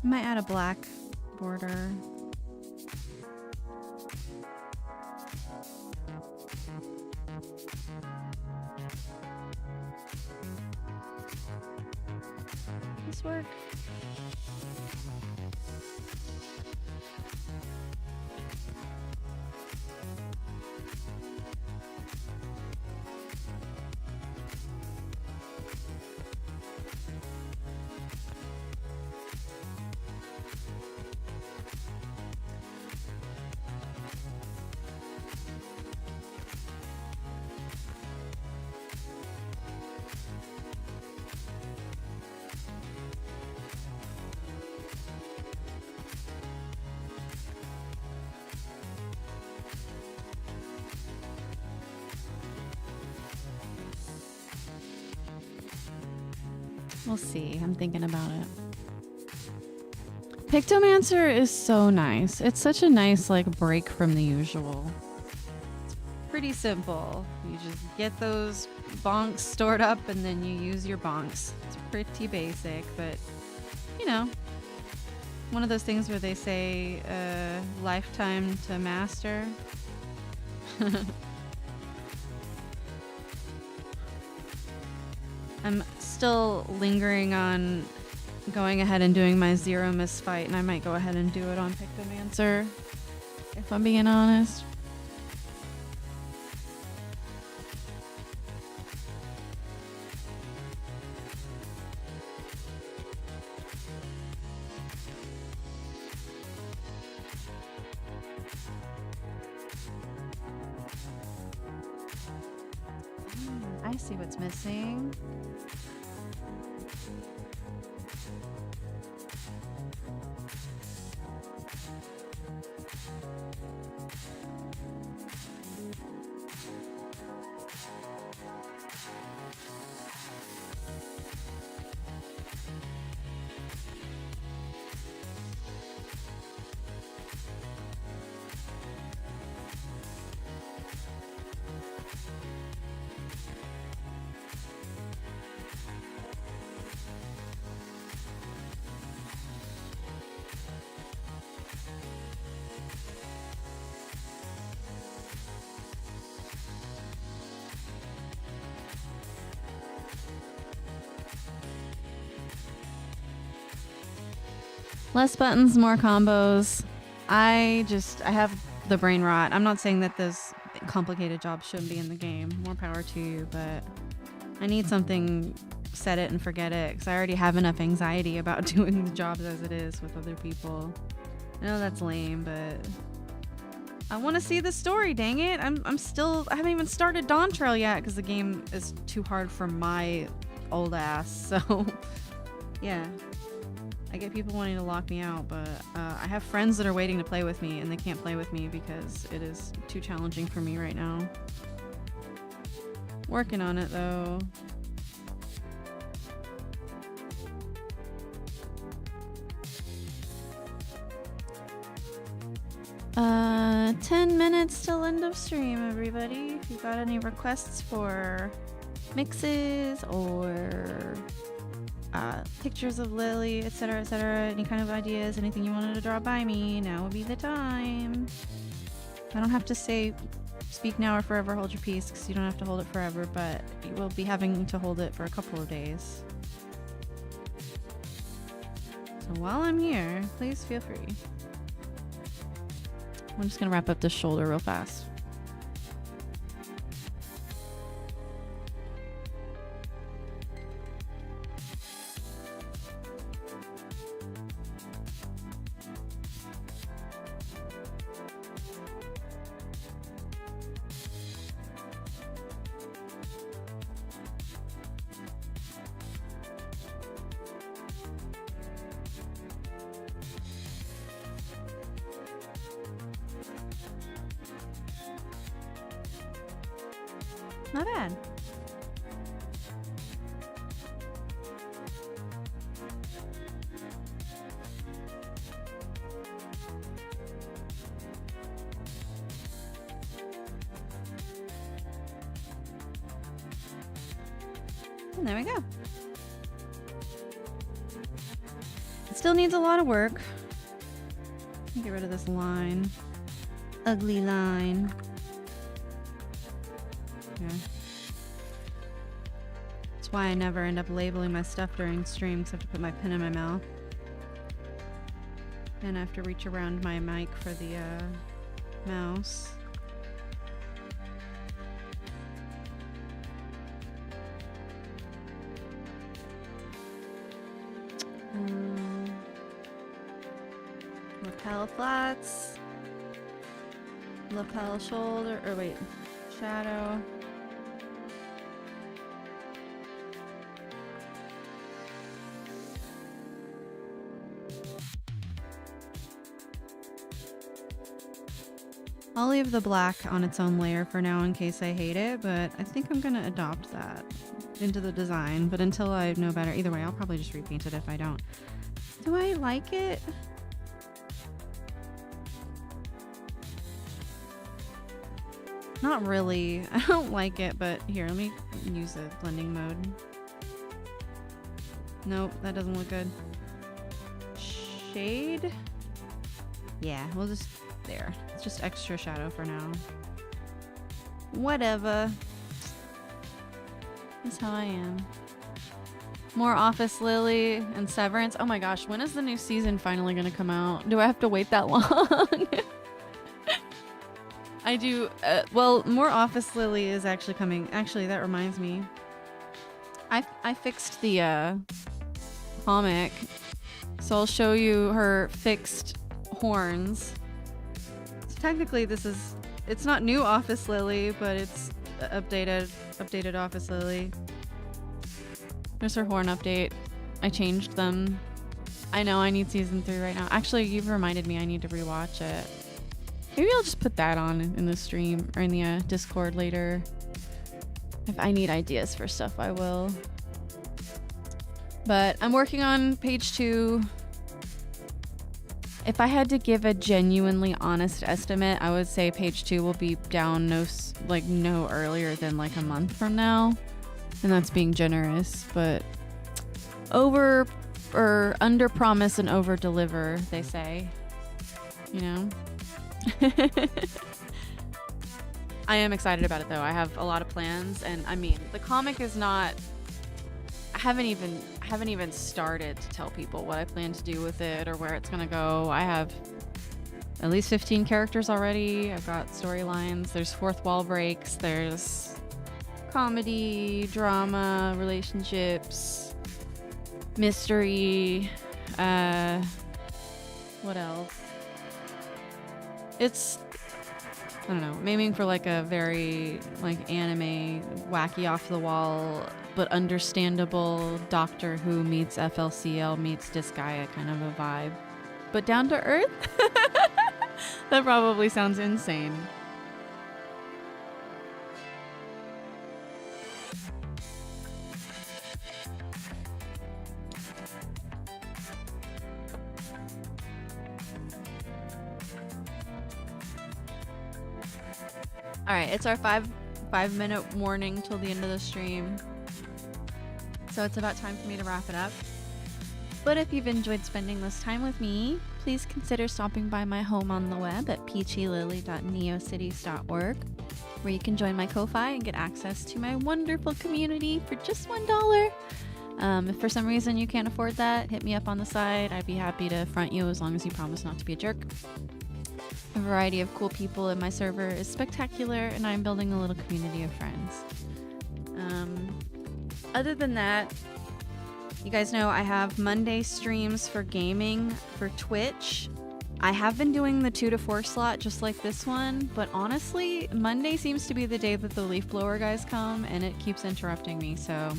S1: I might add a black border. This work? We'll see. I'm thinking about it. Pictomancer is so nice. It's such a nice like break from the usual. It's pretty simple. You just get those bonks stored up and then you use your bonks. It's pretty basic, but you know, one of those things where they say lifetime to master. I'm still lingering on going ahead and doing my zero miss fight, and I might go ahead and do it on Pictomancer, if I'm being honest. I see what's missing. Less buttons, more combos. I have the brain rot. I'm not saying that this complicated job shouldn't be in the game. More power to you, but I need something set it and forget it, because I already have enough anxiety about doing the jobs as it is with other people. I know that's lame, but I want to see the story, dang it. I haven't even started Dawn Trail yet because the game is too hard for my old ass. So yeah, I get people wanting to lock me out, but I have friends that are waiting to play with me and they can't play with me because it is too challenging for me right now. Working on it though. Uh, 10 minutes till end of stream, everybody. If you got any requests for mixes or pictures of Lily, etc., any kind of ideas, anything you wanted to draw by me, now would be the time. I don't have to say speak now or forever hold your peace, because you don't have to hold it forever, but you will be having to hold it for a couple of days. So while I'm here, please feel free. I'm just gonna wrap up this shoulder real fast. Not bad. And there we go. It still needs a lot of work. Let me get rid of this line. Ugly line. That's why I never end up labeling my stuff during streams. I have to put my pen in my mouth. And I have to reach around my mic for the mouse. Lapel flats. Lapel shoulder, or wait, shadow. I'll leave the black on its own layer for now in case I hate it, but I think I'm gonna adopt that into the design. But until I know better, either way, I'll probably just repaint it if I don't. Do I like it? Not really. I don't like it, but here, let me use the blending mode. Nope, that doesn't look good. Shade? Yeah, we'll just... there. It's just extra shadow for now. Whatever. That's how I am. More Office Lily and Severance. Oh my gosh, when is the new season finally gonna come out? Do I have to wait that long? I do. Well, more Office Lily is actually coming. Actually, that reminds me. I fixed the comic, so I'll show you her fixed horns. So technically, it's not new Office Lily, but it's updated Office Lily. There's her horn update. I changed them. I know I need season 3 right now. Actually, you've reminded me I need to rewatch it. Maybe I'll just put that on in the stream or in the Discord later. If I need ideas for stuff, I will. But I'm working on page 2. If I had to give a genuinely honest estimate, I would say page 2 will be down no earlier than like a month from now. And that's being generous, but under promise and over deliver, they say, you know. I am excited about it though. I have a lot of plans, and I mean, the comic is not, I haven't even started to tell people what I plan to do with it or where it's gonna go. I have at least 15 characters already. I've got storylines. There's fourth wall breaks. There's comedy, drama, relationships, mystery, what else? It's, I don't know, I'm aiming for like a very like anime, wacky off the wall, but understandable Doctor Who meets FLCL meets Disgaea kind of a vibe. But down to earth? That probably sounds insane. All right, it's our five minute warning till the end of the stream. So it's about time for me to wrap it up. But if you've enjoyed spending this time with me, please consider stopping by my home on the web at peachylily.neocities.org, where you can join my Ko-Fi and get access to my wonderful community for just $1. If for some reason you can't afford that, hit me up on the side. I'd be happy to front you as long as you promise not to be a jerk. A variety of cool people in my server is spectacular, and I'm building a little community of friends. Other than that, you guys know I have Monday streams for gaming for Twitch. I have been doing the 2 to 4 slot just like this one, but honestly, Monday seems to be the day that the leaf blower guys come, and it keeps interrupting me, so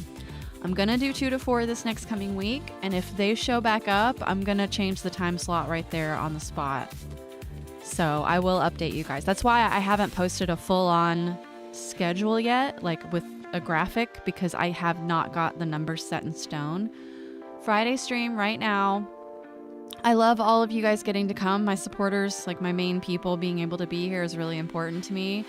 S1: I'm gonna do 2 to 4 this next coming week, and if they show back up, I'm gonna change the time slot right there on the spot. So I will update you guys. That's why I haven't posted a full-on schedule yet, like with a graphic, because I have not got the numbers set in stone. Friday stream right now. I love all of you guys getting to come. My supporters, like my main people, being able to be here is really important to me.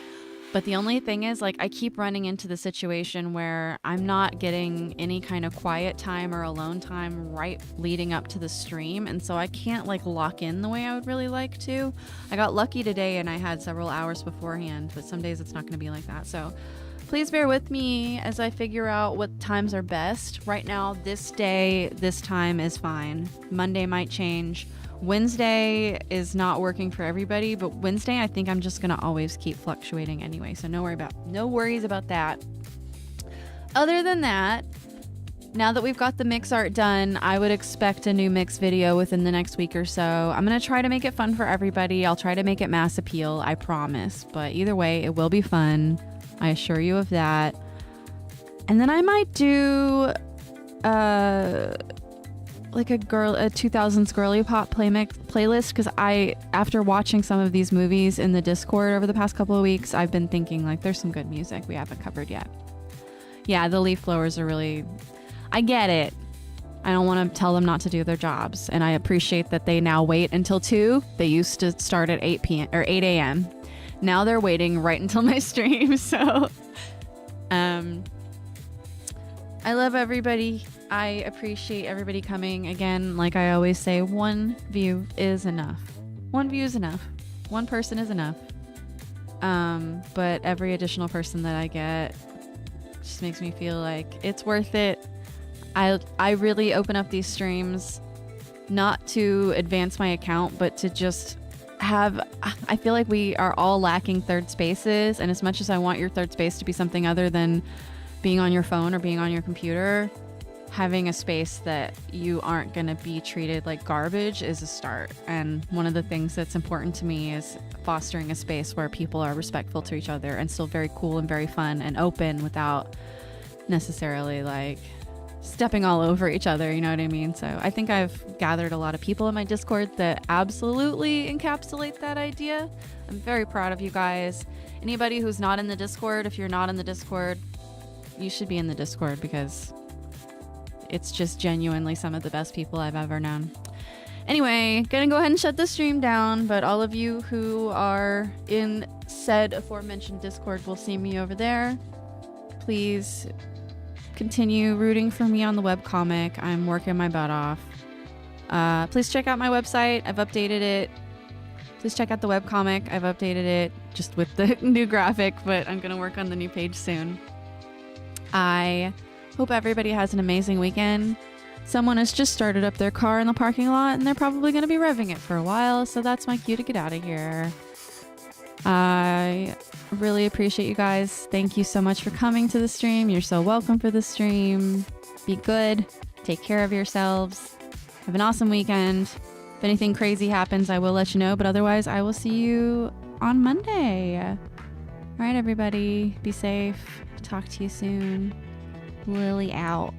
S1: But the only thing is, like, I keep running into the situation where I'm not getting any kind of quiet time or alone time right leading up to the stream. And so I can't, like, lock in the way I would really like to. I got lucky today and I had several hours beforehand, but some days it's not going to be like that. So please bear with me as I figure out what times are best. Right now, this day, this time is fine. Monday might change. Wednesday is not working for everybody, but Wednesday I think I'm just gonna always keep fluctuating anyway, so no worries about that. Other than that, now that we've got the mix art done, I would expect a new mix video within the next week or so. I'm gonna try to make it fun for everybody. I'll try to make it mass appeal, I promise, but either way, it will be fun. I assure you of that. And then I might do like a 2000s girly pop playlist, because after watching some of these movies in the Discord over the past couple of weeks, I've been thinking like there's some good music we haven't covered yet. Yeah, the leaf blowers are really, I get it. I don't want to tell them not to do their jobs, and I appreciate that they now wait until 2. They used to start at 8 p.m. or 8 a.m. Now they're waiting right until my stream. So I love everybody. I appreciate everybody coming. Again, like I always say, 1 view is enough. 1 view is enough. 1 person is enough. But every additional person that I get just makes me feel like it's worth it. I really open up these streams not to advance my account, but to just I feel like we are all lacking third spaces. And as much as I want your third space to be something other than being on your phone or being on your computer, having a space that you aren't going to be treated like garbage is a start. And one of the things that's important to me is fostering a space where people are respectful to each other and still very cool and very fun and open without necessarily like stepping all over each other, you know what I mean? So I think I've gathered a lot of people in my Discord that absolutely encapsulate that idea. I'm very proud of you guys. Anybody who's not in the Discord, if you're not in the Discord, you should be in the Discord, because it's just genuinely some of the best people I've ever known. Anyway, gonna go ahead and shut the stream down, but all of you who are in said aforementioned Discord will see me over there. Please continue rooting for me on the webcomic. I'm working my butt off. Please check out my website. I've updated it. Please check out the webcomic. I've updated it just with the new graphic, but I'm gonna work on the new page soon. I hope everybody has an amazing weekend. Someone has just started up their car in the parking lot, and they're probably going to be revving it for a while, so that's my cue to get out of here. I really appreciate you guys. Thank you so much for coming to the stream. You're so welcome for the stream. Be good. Take care of yourselves. Have an awesome weekend. If anything crazy happens, I will let you know, but otherwise, I will see you on Monday. All right, everybody. Be safe. Talk to you soon. Lily out.